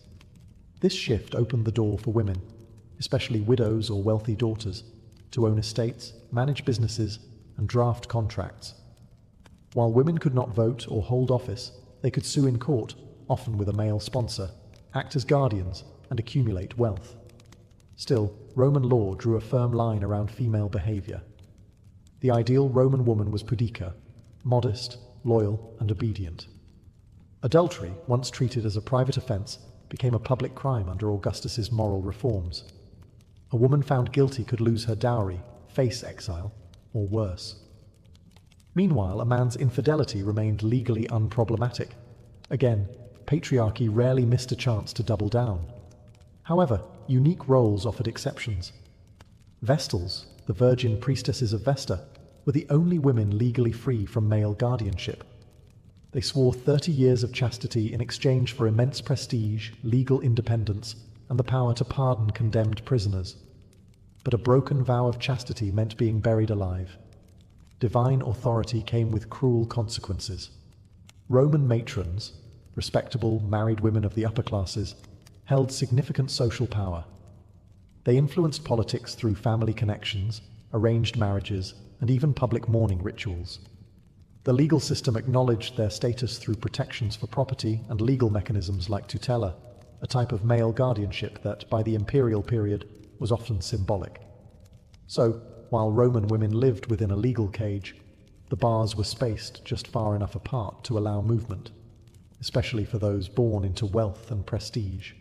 This shift opened the door for women, especially widows or wealthy daughters, to own estates, manage businesses, and draft contracts. While women could not vote or hold office, they could sue in court, often with a male sponsor, act as guardians, and accumulate wealth. Still, Roman law drew a firm line around female behavior. The ideal Roman woman was pudica, modest, loyal, and obedient. Adultery, once treated as a private offense, became a public crime under Augustus's moral reforms. A woman found guilty could lose her dowry, face exile, or worse. Meanwhile, a man's infidelity remained legally unproblematic. Again, patriarchy rarely missed a chance to double down. However, unique roles offered exceptions. Vestals, the virgin priestesses of Vesta, were the only women legally free from male guardianship. They swore 30 years of chastity in exchange for immense prestige, legal independence, and the power to pardon condemned prisoners. But a broken vow of chastity meant being buried alive. Divine authority came with cruel consequences. Roman matrons, respectable married women of the upper classes, held significant social power. They influenced politics through family connections, arranged marriages, and even public mourning rituals. The legal system acknowledged their status through protections for property and legal mechanisms like tutela, a type of male guardianship that, by the imperial period, was often symbolic. So, while Roman women lived within a legal cage, the bars were spaced just far enough apart to allow movement, especially for those born into wealth and prestige.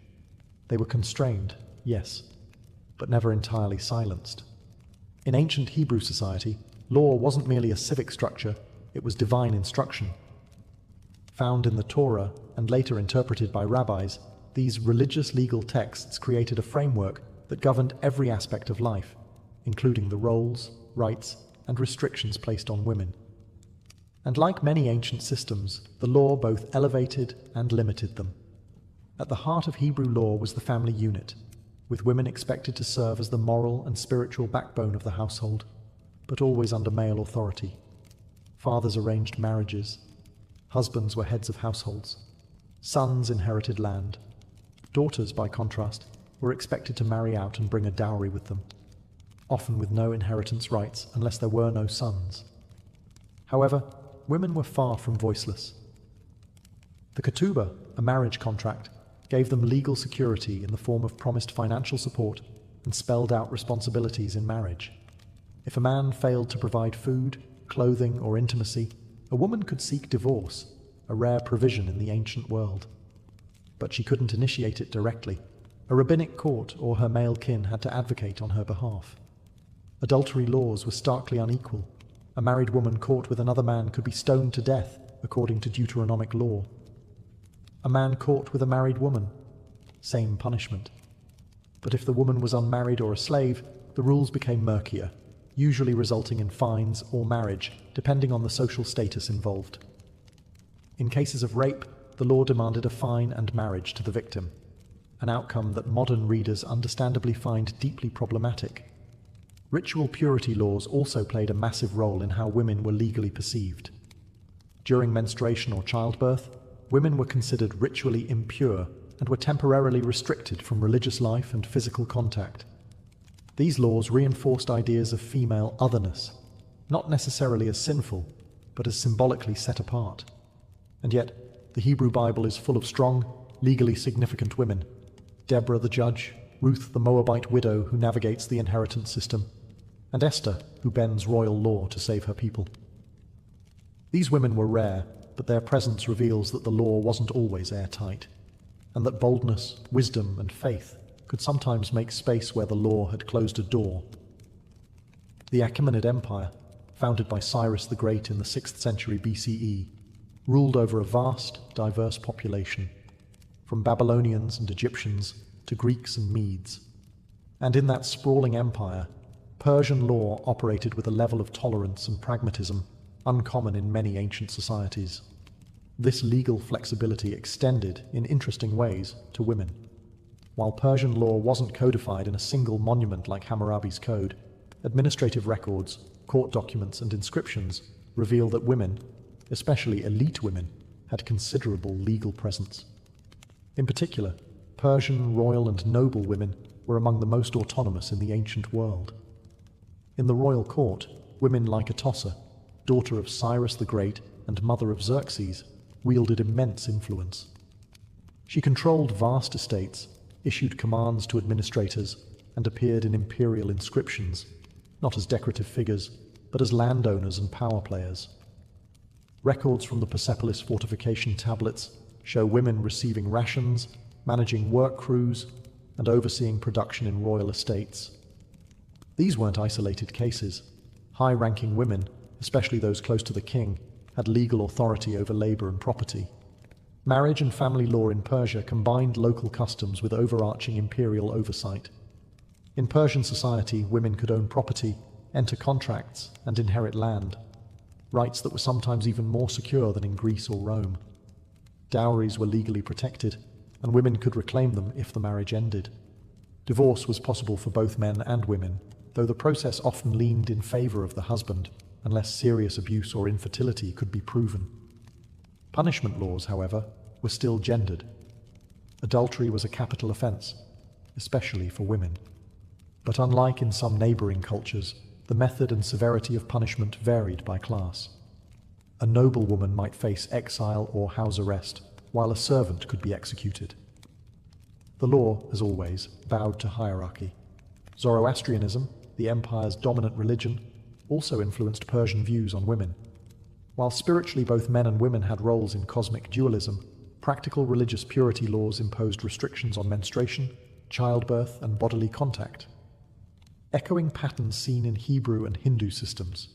They were constrained, yes, but never entirely silenced. In ancient Hebrew society, law wasn't merely a civic structure, it was divine instruction. Found in the Torah and later interpreted by rabbis, these religious legal texts created a framework that governed every aspect of life, including the roles, rights, and restrictions placed on women. And like many ancient systems, the law both elevated and limited them. At the heart of Hebrew law was the family unit, with women expected to serve as the moral and spiritual backbone of the household, but always under male authority. Fathers arranged marriages. Husbands were heads of households. Sons inherited land. Daughters, by contrast, were expected to marry out and bring a dowry with them, often with no inheritance rights unless there were no sons. However, women were far from voiceless. The ketubah, a marriage contract, gave them legal security in the form of promised financial support and spelled out responsibilities in marriage. If a man failed to provide food, clothing, or intimacy, a woman could seek divorce, a rare provision in the ancient world. But she couldn't initiate it directly. A rabbinic court or her male kin had to advocate on her behalf. Adultery laws were starkly unequal. A married woman caught with another man could be stoned to death, according to Deuteronomic law. A man caught with a married woman, same punishment. But if the woman was unmarried or a slave, the rules became murkier, usually resulting in fines or marriage, depending on the social status involved. In cases of rape, the law demanded a fine and marriage to the victim, an outcome that modern readers understandably find deeply problematic. Ritual purity laws also played a massive role in how women were legally perceived. During menstruation or childbirth, women were considered ritually impure and were temporarily restricted from religious life and physical contact. These laws reinforced ideas of female otherness, not necessarily as sinful, but as symbolically set apart. And yet, the Hebrew Bible is full of strong, legally significant women. Deborah the judge, Ruth the Moabite widow who navigates the inheritance system, and Esther, who bends royal law to save her people. These women were rare, but their presence reveals that the law wasn't always airtight, and that boldness, wisdom, and faith could sometimes make space where the law had closed a door. The Achaemenid Empire, founded by Cyrus the Great in the 6th century BCE, ruled over a vast, diverse population, from Babylonians and Egyptians to Greeks and Medes. And in that sprawling empire, Persian law operated with a level of tolerance and pragmatism uncommon in many ancient societies. This legal flexibility extended, in interesting ways, to women. While Persian law wasn't codified in a single monument like Hammurabi's code, administrative records, court documents, and inscriptions reveal that women, especially elite women, had considerable legal presence. In particular, Persian royal and noble women were among the most autonomous in the ancient world. In the royal court, women like Atossa, daughter of Cyrus the Great and mother of Xerxes, wielded immense influence. She controlled vast estates, issued commands to administrators, and appeared in imperial inscriptions, not as decorative figures, but as landowners and power players. Records from the Persepolis fortification tablets show women receiving rations, managing work crews, and overseeing production in royal estates. These weren't isolated cases. High-ranking women, especially those close to the king, had legal authority over labor and property. Marriage and family law in Persia combined local customs with overarching imperial oversight. In Persian society, women could own property, enter contracts, and inherit land. rights that were sometimes even more secure than in Greece or Rome. Dowries were legally protected, and women could reclaim them if the marriage ended. Divorce was possible for both men and women, though the process often leaned in favor of the husband, unless serious abuse or infertility could be proven. Punishment laws, however, were still gendered. Adultery was a capital offense, especially for women. But unlike in some neighboring cultures, the method and severity of punishment varied by class. A noblewoman might face exile or house arrest, while a servant could be executed. The law, as always, bowed to hierarchy. Zoroastrianism, the empire's dominant religion, also influenced Persian views on women. While spiritually both men and women had roles in cosmic dualism, practical religious purity laws imposed restrictions on menstruation, childbirth, and bodily contact, echoing patterns seen in Hebrew and Hindu systems.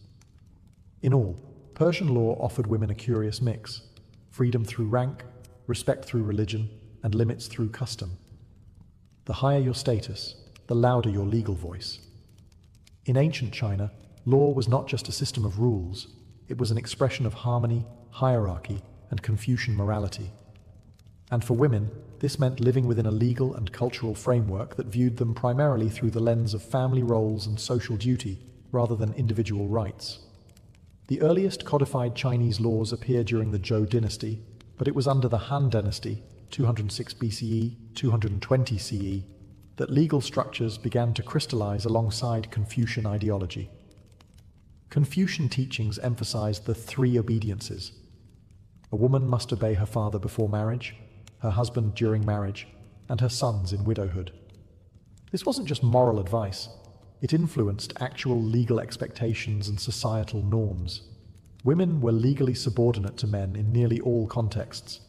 In all, Persian law offered women a curious mix: freedom through rank, respect through religion, and limits through custom. The higher your status, the louder your legal voice. In ancient China, law was not just a system of rules, it was an expression of harmony, hierarchy, and Confucian morality. And for women, this meant living within a legal and cultural framework that viewed them primarily through the lens of family roles and social duty, rather than individual rights. The earliest codified Chinese laws appear during the Zhou dynasty, but it was under the Han dynasty, 206 BCE, 220 CE, that legal structures began to crystallize alongside Confucian ideology. Confucian teachings emphasized the three obediences. A woman must obey her father before marriage, her husband during marriage, and her sons in widowhood. This wasn't just moral advice, it influenced actual legal expectations and societal norms. Women were legally subordinate to men in nearly all contexts.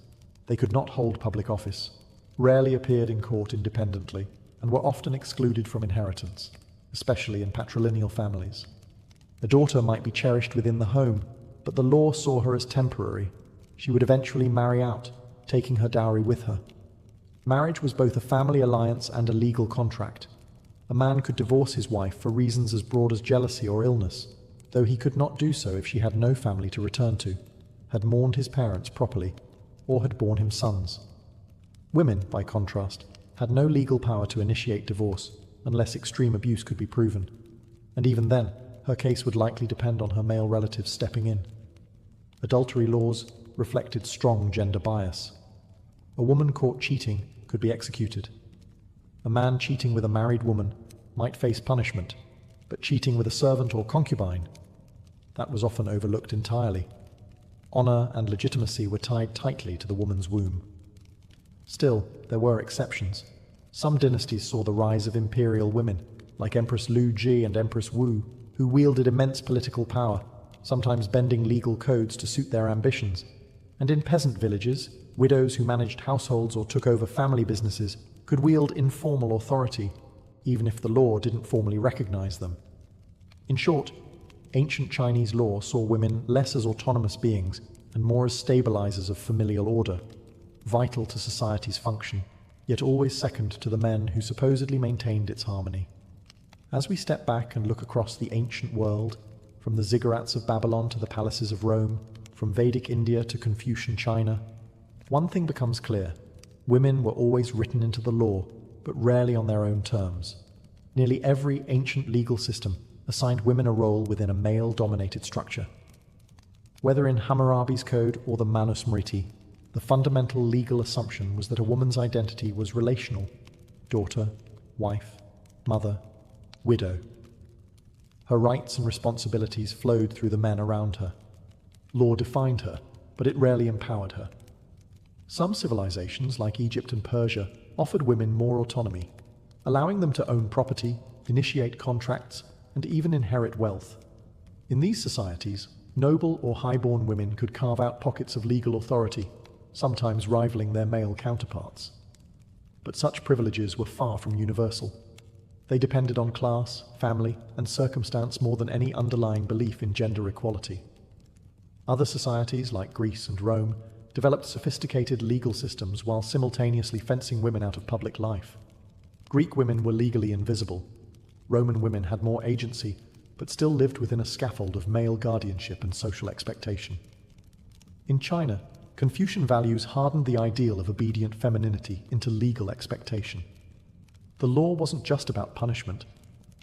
They could not hold public office, rarely appeared in court independently, and were often excluded from inheritance, especially in patrilineal families. A daughter might be cherished within the home, but the law saw her as temporary. She would eventually marry out, taking her dowry with her. Marriage was both a family alliance and a legal contract. A man could divorce his wife for reasons as broad as jealousy or illness, though he could not do so if she had no family to return to, had mourned his parents properly, or had borne him sons. Women, by contrast, had no legal power to initiate divorce unless extreme abuse could be proven, and even then, her case would likely depend on her male relatives stepping in. Adultery laws reflected strong gender bias. A woman caught cheating could be executed. A man cheating with a married woman might face punishment, but cheating with a servant or concubine, that was often overlooked entirely. Honor and legitimacy were tied tightly to the woman's womb. Still, there were exceptions. Some dynasties saw the rise of imperial women, like Empress Lu Ji and Empress Wu, who wielded immense political power, sometimes bending legal codes to suit their ambitions. And in peasant villages, widows who managed households or took over family businesses could wield informal authority, even if the law didn't formally recognize them. In short, ancient Chinese law saw women less as autonomous beings and more as stabilizers of familial order, vital to society's function, yet always second to the men who supposedly maintained its harmony. As we step back and look across the ancient world, from the ziggurats of Babylon to the palaces of Rome, from Vedic India to Confucian China, one thing becomes clear: women were always written into the law, but rarely on their own terms. Nearly every ancient legal system assigned women a role within a male-dominated structure. Whether in Hammurabi's code or the Manusmriti, the fundamental legal assumption was that a woman's identity was relational: daughter, wife, mother, widow. Her rights and responsibilities flowed through the men around her. Law defined her, but it rarely empowered her. Some civilizations, like Egypt and Persia, offered women more autonomy, allowing them to own property, initiate contracts, and even inherit wealth. In these societies, noble or high-born women could carve out pockets of legal authority, sometimes rivaling their male counterparts. But such privileges were far from universal. They depended on class, family, and circumstance more than any underlying belief in gender equality. Other societies, like Greece and Rome, developed sophisticated legal systems while simultaneously fencing women out of public life. Greek women were legally invisible. Roman women had more agency, but still lived within a scaffold of male guardianship and social expectation. In China, Confucian values hardened the ideal of obedient femininity into legal expectation. The law wasn't just about punishment,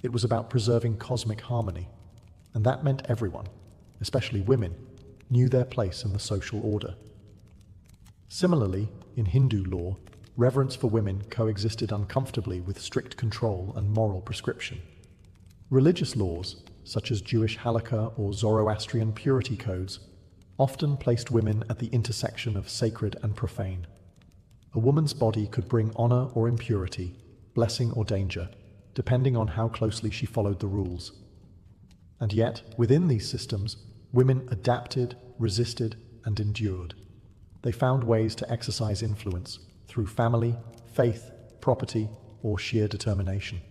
it was about preserving cosmic harmony, and that meant everyone, especially women, knew their place in the social order. Similarly, in Hindu law, reverence for women coexisted uncomfortably with strict control and moral prescription. Religious laws, such as Jewish halakha or Zoroastrian purity codes, often placed women at the intersection of sacred and profane. A woman's body could bring honor or impurity, blessing or danger, depending on how closely she followed the rules. And yet, within these systems, women adapted, resisted, and endured. They found ways to exercise influence through family, faith, property, or sheer determination.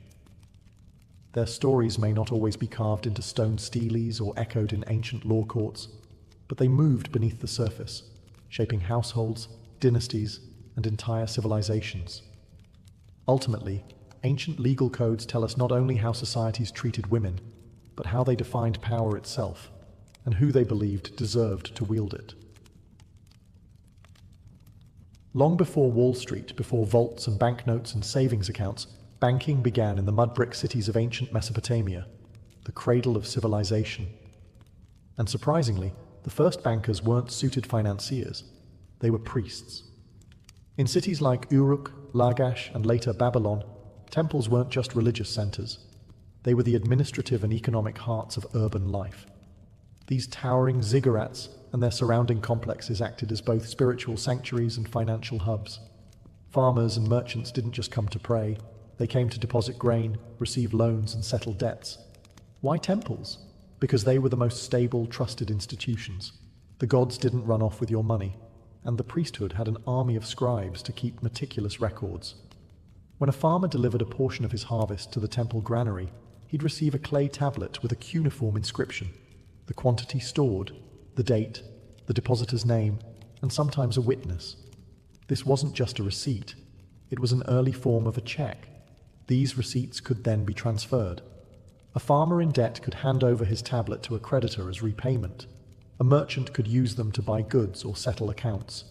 Their stories may not always be carved into stone steles or echoed in ancient law courts, but they moved beneath the surface, shaping households, dynasties, and entire civilizations. Ultimately, ancient legal codes tell us not only how societies treated women, but how they defined power itself, and who they believed deserved to wield it. Long before Wall Street, before vaults and banknotes and savings accounts, banking began in the mud-brick cities of ancient Mesopotamia, the cradle of civilization. And surprisingly, the first bankers weren't suited financiers, they were priests. In cities like Uruk, Lagash, and later Babylon, temples weren't just religious centers. They were the administrative and economic hearts of urban life. These towering ziggurats and their surrounding complexes acted as both spiritual sanctuaries and financial hubs. Farmers and merchants didn't just come to pray, they came to deposit grain, receive loans, and settle debts. Why temples? Because they were the most stable, trusted institutions. The gods didn't run off with your money, and the priesthood had an army of scribes to keep meticulous records. When a farmer delivered a portion of his harvest to the temple granary, he'd receive a clay tablet with a cuneiform inscription, the quantity stored, the date, the depositor's name, and sometimes a witness. This wasn't just a receipt, it was an early form of a check. These receipts could then be transferred. A farmer in debt could hand over his tablet to a creditor as repayment. A merchant could use them to buy goods or settle accounts.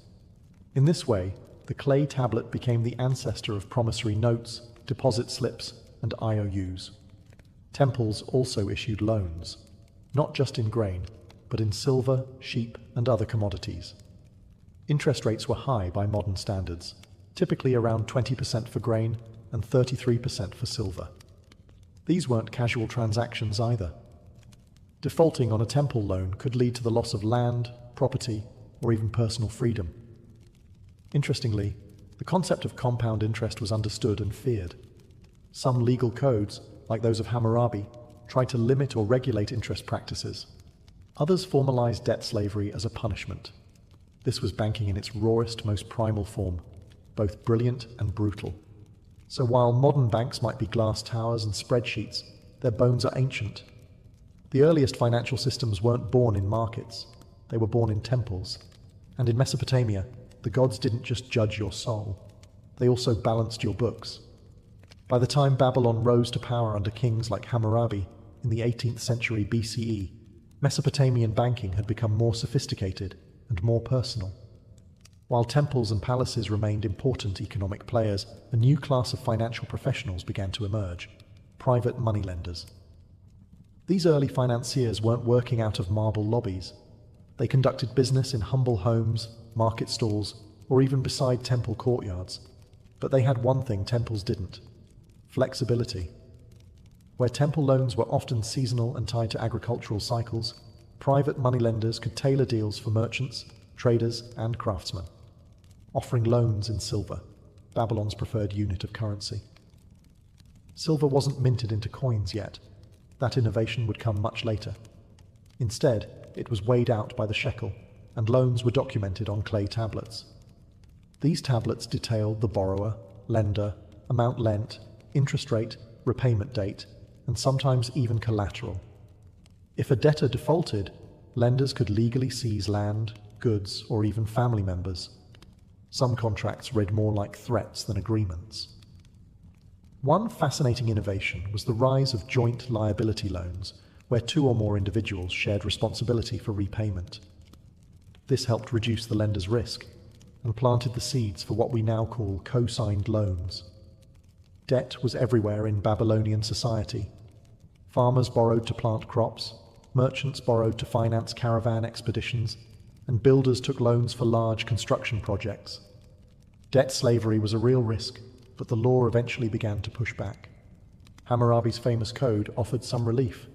In this way, the clay tablet became the ancestor of promissory notes, deposit slips, and IOUs. Temples also issued loans, not just in grain, but in silver, sheep, and other commodities. Interest rates were high by modern standards, typically around 20% for grain and 33% for silver. These weren't casual transactions either. Defaulting on a temple loan could lead to the loss of land, property, or even personal freedom. Interestingly, the concept of compound interest was understood and feared. Some legal codes, like those of Hammurabi, tried to limit or regulate interest practices. Others formalized debt slavery as a punishment. This was banking in its rawest, most primal form, both brilliant and brutal. So while modern banks might be glass towers and spreadsheets, their bones are ancient. The earliest financial systems weren't born in markets, they were born in temples. And in Mesopotamia, the gods didn't just judge your soul, they also balanced your books. By the time Babylon rose to power under kings like Hammurabi in the 18th century BCE, Mesopotamian banking had become more sophisticated and more personal. While temples and palaces remained important economic players, a new class of financial professionals began to emerge: private moneylenders. These early financiers weren't working out of marble lobbies. They conducted business in humble homes, market stalls, or even beside temple courtyards. But they had one thing temples didn't: flexibility. Where temple loans were often seasonal and tied to agricultural cycles, private moneylenders could tailor deals for merchants, traders, and craftsmen, offering loans in silver, Babylon's preferred unit of currency. Silver wasn't minted into coins yet. That innovation would come much later. Instead, it was weighed out by the shekel, and loans were documented on clay tablets. These tablets detailed the borrower, lender, amount lent, interest rate, repayment date, and sometimes even collateral. If a debtor defaulted, lenders could legally seize land, goods, or even family members. Some contracts read more like threats than agreements. One fascinating innovation was the rise of joint liability loans, where two or more individuals shared responsibility for repayment. This helped reduce the lender's risk and planted the seeds for what we now call co-signed loans. Debt was everywhere in Babylonian society. Farmers borrowed to plant crops, merchants borrowed to finance caravan expeditions, and builders took loans for large construction projects. Debt slavery was a real risk, but the law eventually began to push back. Hammurabi's famous code offered some relief.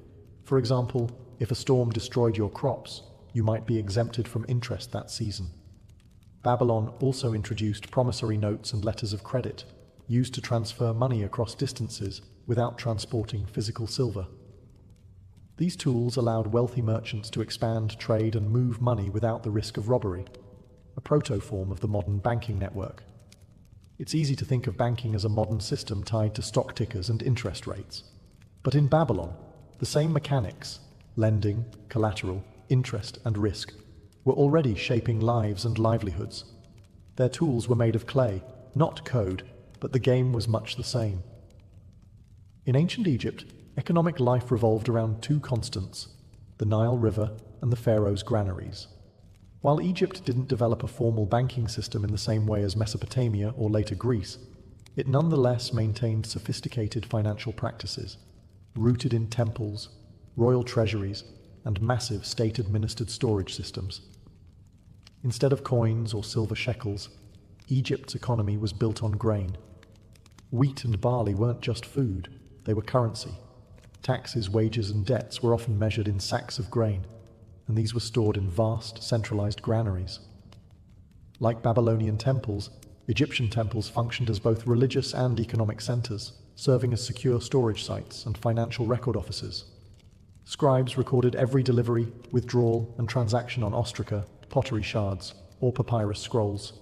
For example, if a storm destroyed your crops, you might be exempted from interest that season. Babylon also introduced promissory notes and letters of credit, used to transfer money across distances without transporting physical silver. These tools allowed wealthy merchants to expand trade and move money without the risk of robbery, a proto-form of the modern banking network. It's easy to think of banking as a modern system tied to stock tickers and interest rates. But in Babylon, the same mechanics, lending, collateral, interest, and risk, were already shaping lives and livelihoods. Their tools were made of clay, not code, but the game was much the same. In ancient Egypt, economic life revolved around two constants, the Nile River and the pharaoh's granaries. While Egypt didn't develop a formal banking system in the same way as Mesopotamia or later Greece, it nonetheless maintained sophisticated financial practices, rooted in temples, royal treasuries, and massive state-administered storage systems. Instead of coins or silver shekels, Egypt's economy was built on grain. Wheat and barley weren't just food, they were currency. Taxes, wages, and debts were often measured in sacks of grain, and these were stored in vast, centralized granaries. Like Babylonian temples, Egyptian temples functioned as both religious and economic centers, serving as secure storage sites and financial record offices. Scribes recorded every delivery, withdrawal, and transaction on ostraca, pottery shards, or papyrus scrolls.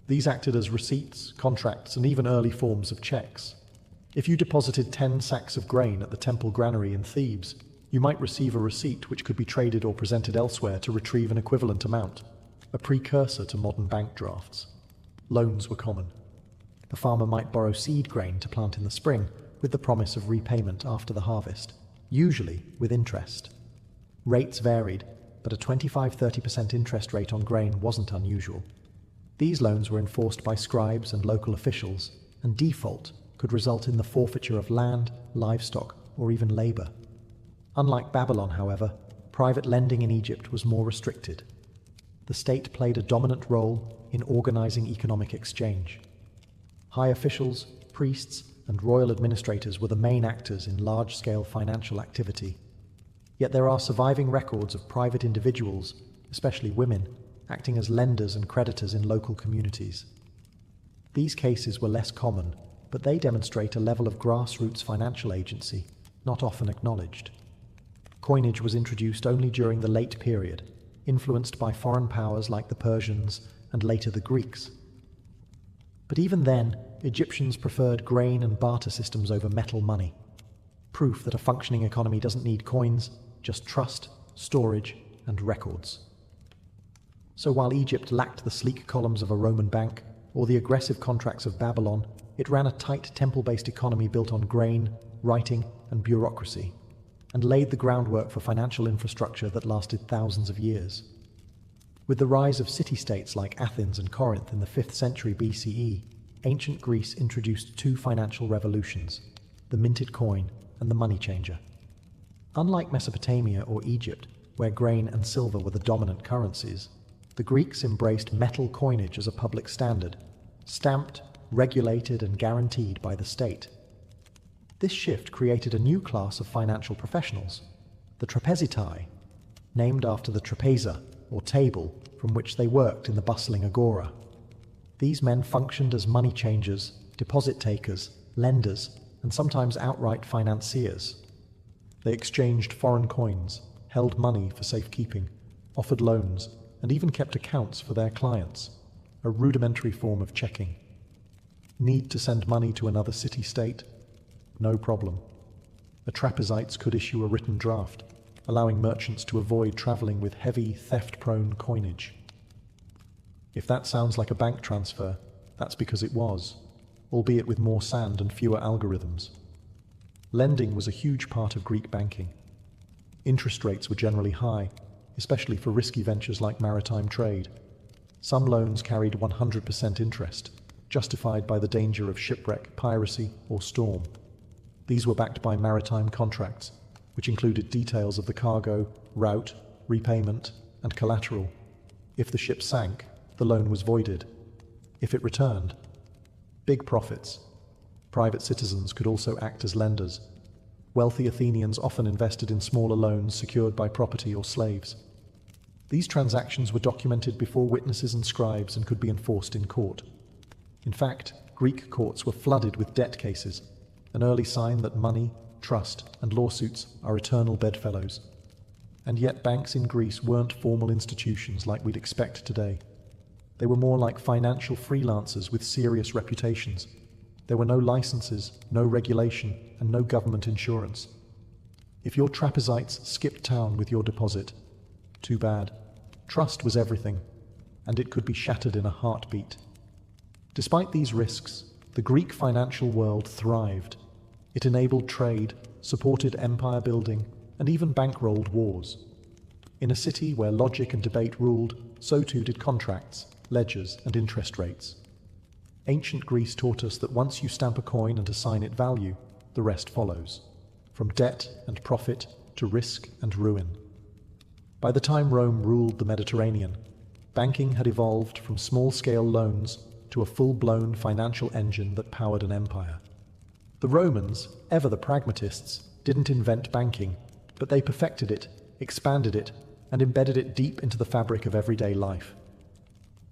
These acted as receipts, contracts, and even early forms of checks. If you deposited 10 sacks of grain at the temple granary in Thebes, you might receive a receipt which could be traded or presented elsewhere to retrieve an equivalent amount, a precursor to modern bank drafts. Loans were common. The farmer might borrow seed grain to plant in the spring, with the promise of repayment after the harvest, usually with interest. Rates varied, but a 25–30% interest rate on grain wasn't unusual. These loans were enforced by scribes and local officials, and default could result in the forfeiture of land, livestock, or even labor. Unlike Babylon, however, private lending in Egypt was more restricted. The state played a dominant role in organizing economic exchange. High officials, priests, and royal administrators were the main actors in large-scale financial activity. Yet there are surviving records of private individuals, especially women, acting as lenders and creditors in local communities. These cases were less common, but they demonstrate a level of grassroots financial agency not often acknowledged. Coinage was introduced only during the late period, influenced by foreign powers like the Persians and later the Greeks. But even then, Egyptians preferred grain and barter systems over metal money. Proof that a functioning economy doesn't need coins, just trust, storage, and records. So while Egypt lacked the sleek columns of a Roman bank or the aggressive contracts of Babylon, it ran a tight temple-based economy built on grain, writing, and bureaucracy, and laid the groundwork for financial infrastructure that lasted thousands of years. With the rise of city-states like Athens and Corinth in the 5th century BCE, ancient Greece introduced two financial revolutions, the minted coin and the money changer. Unlike Mesopotamia or Egypt, where grain and silver were the dominant currencies, the Greeks embraced metal coinage as a public standard, stamped, regulated, and guaranteed by the state. This shift created a new class of financial professionals, the trapezitai, named after the trapeza, or table, from which they worked in the bustling agora. These men functioned as money changers, deposit takers, lenders, and sometimes outright financiers. They exchanged foreign coins, held money for safekeeping, offered loans, and even kept accounts for their clients, a rudimentary form of checking. Need to send money to another city-state? No problem. The trapezites could issue a written draft, allowing merchants to avoid traveling with heavy, theft-prone coinage. If that sounds like a bank transfer, that's because it was, albeit with more sand and fewer algorithms. Lending was a huge part of Greek banking. Interest rates were generally high, especially for risky ventures like maritime trade. Some loans carried 100% interest, justified by the danger of shipwreck, piracy, or storm. These were backed by maritime contracts, which included details of the cargo, route, repayment, and collateral. If the ship sank, the loan was voided. If it returned, big profits. Private citizens could also act as lenders. Wealthy Athenians often invested in smaller loans secured by property or slaves. These transactions were documented before witnesses and scribes and could be enforced in court. In fact, Greek courts were flooded with debt cases, an early sign that money, trust, and lawsuits are eternal bedfellows. And yet banks in Greece weren't formal institutions like we'd expect today. They were more like financial freelancers with serious reputations. There were no licenses, no regulation, and no government insurance. If your trapezites skipped town with your deposit, too bad. Trust was everything, and it could be shattered in a heartbeat. Despite these risks, the Greek financial world thrived. It enabled trade, supported empire building, and even bankrolled wars. In a city where logic and debate ruled, so too did contracts, ledgers, and interest rates. Ancient Greece taught us that once you stamp a coin and assign it value, the rest follows, from debt and profit to risk and ruin. By the time Rome ruled the Mediterranean, banking had evolved from small-scale loans to a full-blown financial engine that powered an empire. The Romans, ever the pragmatists, didn't invent banking, but they perfected it, expanded it, and embedded it deep into the fabric of everyday life.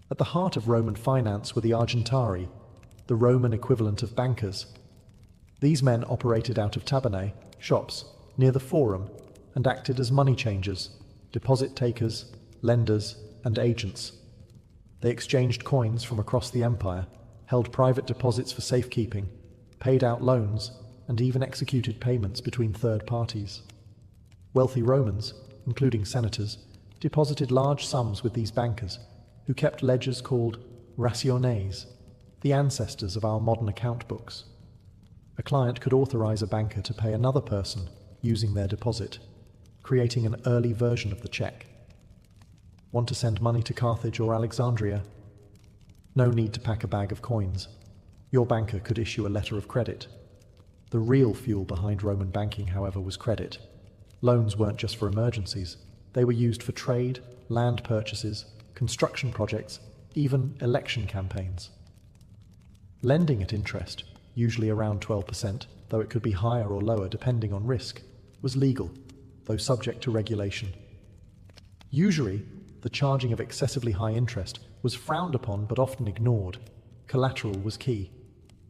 At the heart of Roman finance were the argentari, the Roman equivalent of bankers. These men operated out of tabernae, shops, near the forum, and acted as money changers, deposit takers, lenders, and agents. They exchanged coins from across the empire, held private deposits for safekeeping, paid out loans, and even executed payments between third parties. Wealthy Romans, including senators, deposited large sums with these bankers, who kept ledgers called rationes, the ancestors of our modern account books. A client could authorize a banker to pay another person using their deposit, creating an early version of the check. Want to send money to Carthage or Alexandria? No need to pack a bag of coins. Your banker could issue a letter of credit. The real fuel behind Roman banking, however, was credit. Loans weren't just for emergencies. They were used for trade, land purchases, construction projects, even election campaigns. Lending at interest, usually around 12%, though it could be higher or lower depending on risk, was legal, though subject to regulation. Usually, the charging of excessively high interest was frowned upon but often ignored. Collateral was key.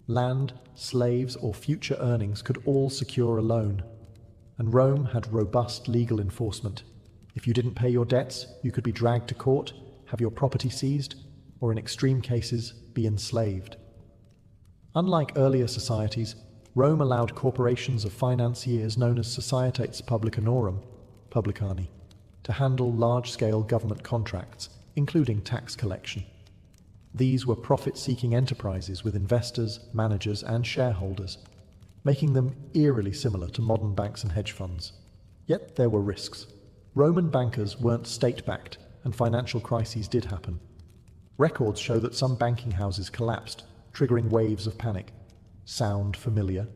Land, slaves, or future earnings could all secure a loan. And Rome had robust legal enforcement. If you didn't pay your debts, you could be dragged to court, have your property seized, or in extreme cases, be enslaved. Unlike earlier societies, Rome allowed corporations of financiers known as societas publicanorum, publicani, to handle large-scale government contracts, including tax collection. These were profit-seeking enterprises with investors, managers, and shareholders, making them eerily similar to modern banks and hedge funds. Yet there were risks. Roman bankers weren't state-backed, and financial crises did happen. Records show that some banking houses collapsed, triggering waves of panic. Sound familiar?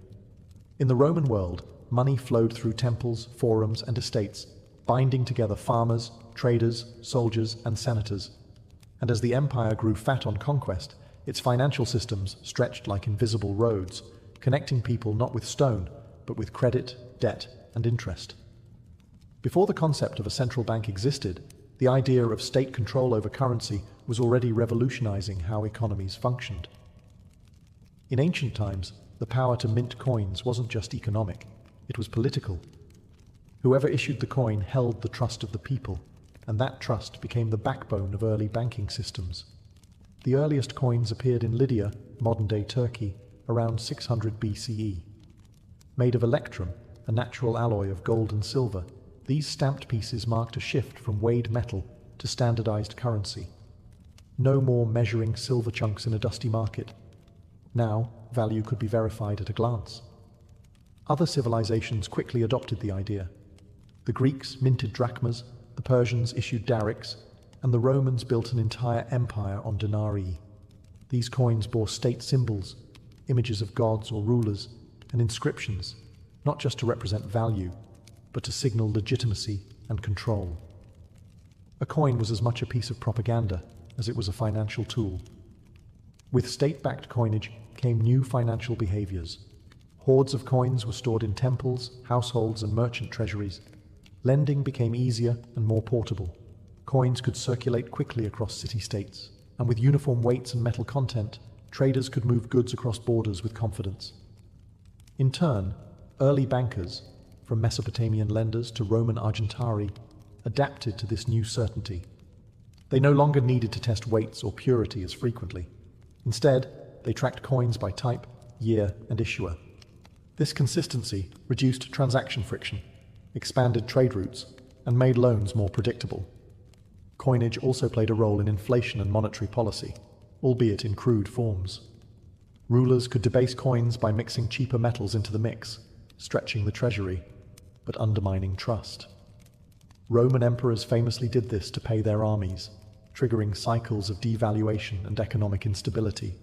In the Roman world, money flowed through temples, forums, and estates, binding together farmers, traders, soldiers, and senators. And as the empire grew fat on conquest, its financial systems stretched like invisible roads, connecting people not with stone, but with credit, debt, and interest. Before the concept of a central bank existed, the idea of state control over currency was already revolutionizing how economies functioned. In ancient times, the power to mint coins wasn't just economic, it was political. Whoever issued the coin held the trust of the people, and that trust became the backbone of early banking systems. The earliest coins appeared in Lydia, modern-day Turkey, around 600 BCE. Made of electrum, a natural alloy of gold and silver, these stamped pieces marked a shift from weighed metal to standardized currency. No more measuring silver chunks in a dusty market. Now, value could be verified at a glance. Other civilizations quickly adopted the idea. The Greeks minted drachmas, the Persians issued darics, and the Romans built an entire empire on denarii. These coins bore state symbols, images of gods or rulers, and inscriptions, not just to represent value, but to signal legitimacy and control. A coin was as much a piece of propaganda as it was a financial tool. With state-backed coinage came new financial behaviors. Hoards of coins were stored in temples, households, and merchant treasuries. Lending became easier and more portable. Coins could circulate quickly across city-states, and with uniform weights and metal content, traders could move goods across borders with confidence. In turn, early bankers, from Mesopotamian lenders to Roman argentari, adapted to this new certainty. They no longer needed to test weights or purity as frequently. Instead, they tracked coins by type, year, and issuer. This consistency reduced transaction friction, expanded trade routes, and made loans more predictable. Coinage also played a role in inflation and monetary policy, albeit in crude forms. Rulers could debase coins by mixing cheaper metals into the mix, stretching the treasury, but undermining trust. Roman emperors famously did this to pay their armies, triggering cycles of devaluation and economic instability.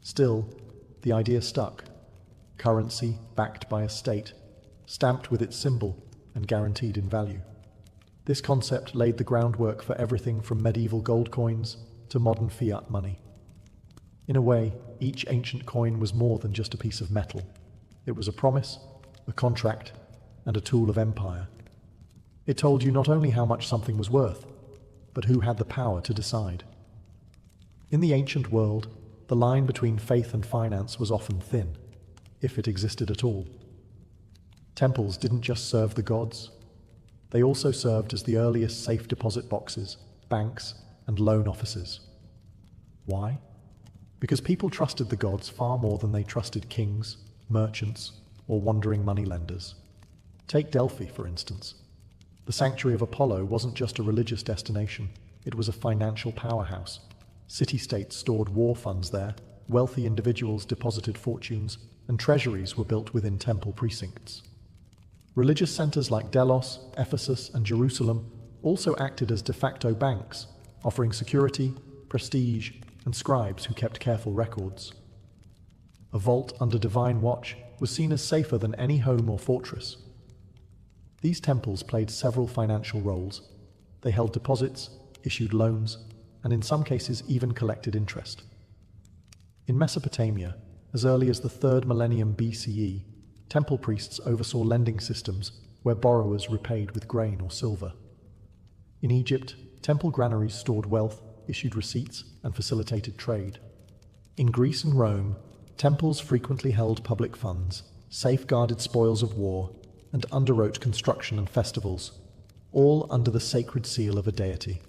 Still, the idea stuck. Currency backed by a state, stamped with its symbol and guaranteed in value. This concept laid the groundwork for everything from medieval gold coins to modern fiat money. In a way, each ancient coin was more than just a piece of metal. It was a promise, a contract, and a tool of empire. It told you not only how much something was worth, but who had the power to decide. In the ancient world, the line between faith and finance was often thin, if it existed at all. Temples didn't just serve the gods. They also served as the earliest safe deposit boxes, banks, and loan offices. Why? Because people trusted the gods far more than they trusted kings, merchants, or wandering moneylenders. Take Delphi, for instance. The sanctuary of Apollo wasn't just a religious destination, it was a financial powerhouse. City-states stored war funds there, wealthy individuals deposited fortunes, and treasuries were built within temple precincts. Religious centers like Delos, Ephesus, and Jerusalem also acted as de facto banks, offering security, prestige, and scribes who kept careful records. A vault under divine watch was seen as safer than any home or fortress. These temples played several financial roles. They held deposits, issued loans, and in some cases even collected interest. In Mesopotamia, as early as the 3rd millennium BCE, temple priests oversaw lending systems where borrowers repaid with grain or silver. In Egypt, temple granaries stored wealth, issued receipts, and facilitated trade. In Greece and Rome, temples frequently held public funds, safeguarded spoils of war, and underwrote construction and festivals, all under the sacred seal of a deity.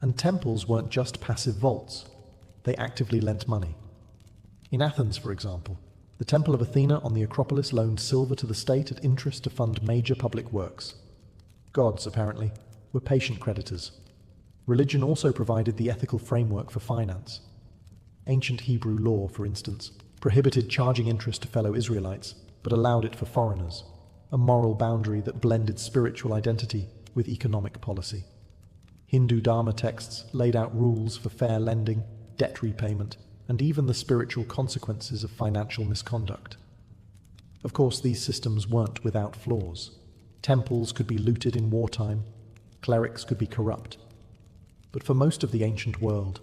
And temples weren't just passive vaults, they actively lent money. In Athens, for example, the Temple of Athena on the Acropolis loaned silver to the state at interest to fund major public works. Gods, apparently, were patient creditors. Religion also provided the ethical framework for finance. Ancient Hebrew law, for instance, prohibited charging interest to fellow Israelites, but allowed it for foreigners, a moral boundary that blended spiritual identity with economic policy. Hindu Dharma texts laid out rules for fair lending, debt repayment, and even the spiritual consequences of financial misconduct. Of course, these systems weren't without flaws. Temples could be looted in wartime, clerics could be corrupt. But for most of the ancient world,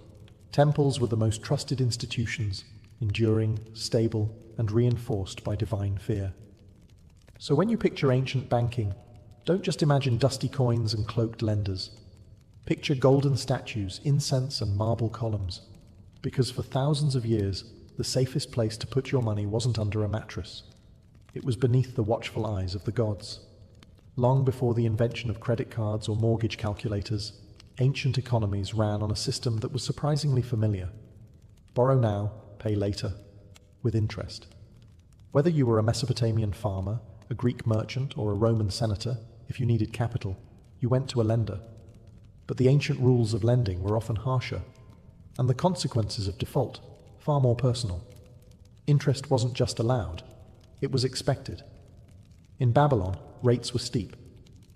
temples were the most trusted institutions, enduring, stable, and reinforced by divine fear. So when you picture ancient banking, don't just imagine dusty coins and cloaked lenders. Picture golden statues, incense, and marble columns. Because for thousands of years, the safest place to put your money wasn't under a mattress. It was beneath the watchful eyes of the gods. Long before the invention of credit cards or mortgage calculators, ancient economies ran on a system that was surprisingly familiar. Borrow now, pay later, with interest. Whether you were a Mesopotamian farmer, a Greek merchant, or a Roman senator, if you needed capital, you went to a lender. But the ancient rules of lending were often harsher, and the consequences of default far more personal. Interest wasn't just allowed, it was expected. In Babylon, rates were steep.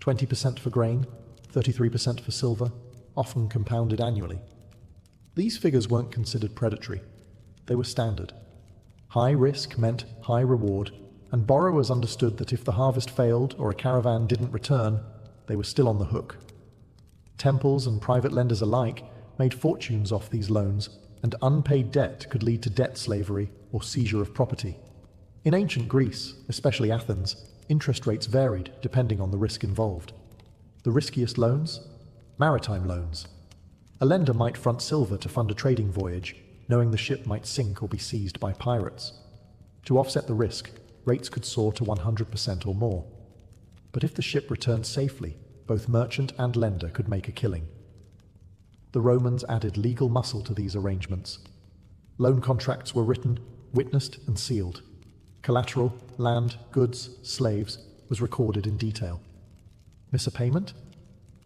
20% for grain, 33% for silver, often compounded annually. These figures weren't considered predatory. They were standard. High risk meant high reward, and borrowers understood that if the harvest failed or a caravan didn't return, they were still on the hook. Temples and private lenders alike made fortunes off these loans, and unpaid debt could lead to debt slavery or seizure of property. In ancient Greece, especially Athens, interest rates varied depending on the risk involved. The riskiest loans? Maritime loans. A lender might front silver to fund a trading voyage, knowing the ship might sink or be seized by pirates. To offset the risk, rates could soar to 100% or more. But if the ship returned safely, both merchant and lender could make a killing. The Romans added legal muscle to these arrangements. Loan contracts were written, witnessed, and sealed. Collateral, land, goods, slaves, was recorded in detail. Miss a payment?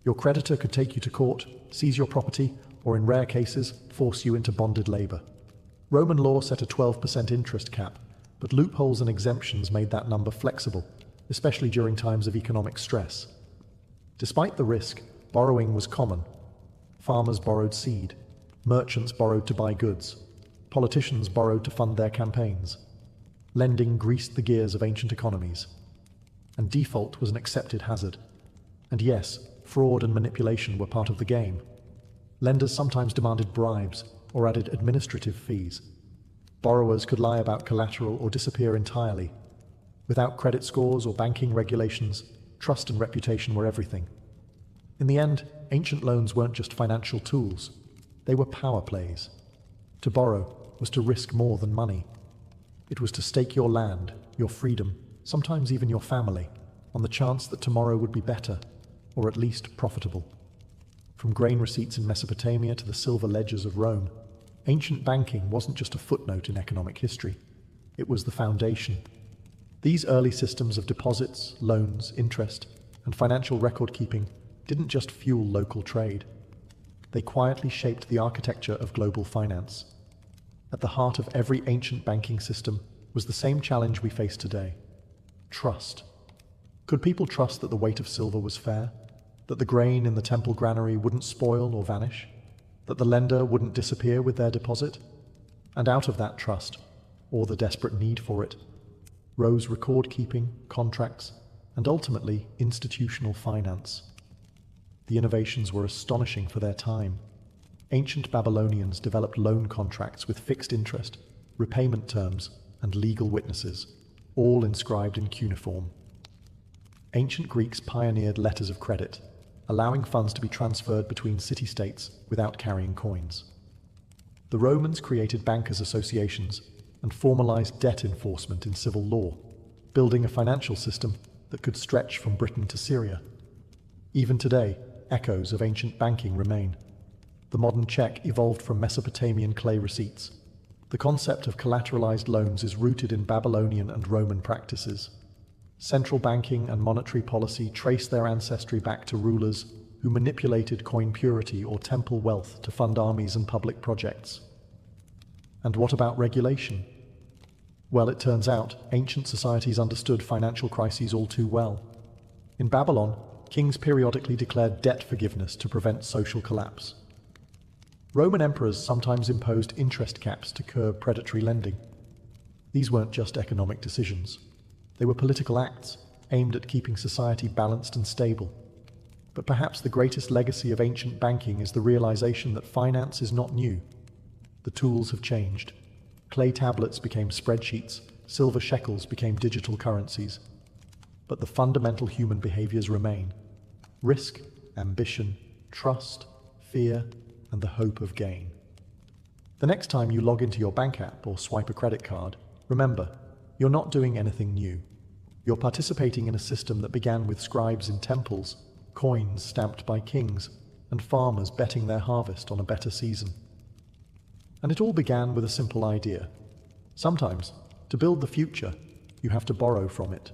Your creditor could take you to court, seize your property, or in rare cases, force you into bonded labor. Roman law set a 12% interest cap, but loopholes and exemptions made that number flexible, especially during times of economic stress. Despite the risk, borrowing was common. Farmers borrowed seed, merchants borrowed to buy goods, politicians borrowed to fund their campaigns. Lending greased the gears of ancient economies. And default was an accepted hazard. And yes, fraud and manipulation were part of the game. Lenders sometimes demanded bribes or added administrative fees. Borrowers could lie about collateral or disappear entirely. Without credit scores or banking regulations, trust and reputation were everything. In the end, ancient loans weren't just financial tools. They were power plays. To borrow was to risk more than money. It was to stake your land, your freedom, sometimes even your family, on the chance that tomorrow would be better, or at least profitable. From grain receipts in Mesopotamia to the silver ledgers of Rome, ancient banking wasn't just a footnote in economic history. It was the foundation. These early systems of deposits, loans, interest, and financial record-keeping didn't just fuel local trade. They quietly shaped the architecture of global finance. At the heart of every ancient banking system was the same challenge we face today: trust. Could people trust that the weight of silver was fair? That the grain in the temple granary wouldn't spoil or vanish? That the lender wouldn't disappear with their deposit? And out of that trust, or the desperate need for it, rose record-keeping, contracts, and ultimately institutional finance. The innovations were astonishing for their time. Ancient Babylonians developed loan contracts with fixed interest, repayment terms, and legal witnesses, all inscribed in cuneiform. Ancient Greeks pioneered letters of credit, allowing funds to be transferred between city-states without carrying coins. The Romans created bankers' associations and formalized debt enforcement in civil law, building a financial system that could stretch from Britain to Syria. Even today, echoes of ancient banking remain. The modern check evolved from Mesopotamian clay receipts. The concept of collateralized loans is rooted in Babylonian and Roman practices. Central banking and monetary policy trace their ancestry back to rulers who manipulated coin purity or temple wealth to fund armies and public projects. And what about regulation? Well, it turns out ancient societies understood financial crises all too well. In Babylon, kings periodically declared debt forgiveness to prevent social collapse. Roman emperors sometimes imposed interest caps to curb predatory lending. These weren't just economic decisions. They were political acts aimed at keeping society balanced and stable. But perhaps the greatest legacy of ancient banking is the realization that finance is not new. The tools have changed. Clay tablets became spreadsheets, silver shekels became digital currencies. But the fundamental human behaviors remain: risk, ambition, trust, fear, and the hope of gain. The next time you log into your bank app or swipe a credit card, remember, you're not doing anything new. You're participating in a system that began with scribes in temples, coins stamped by kings, and farmers betting their harvest on a better season. And it all began with a simple idea. Sometimes, to build the future, you have to borrow from it.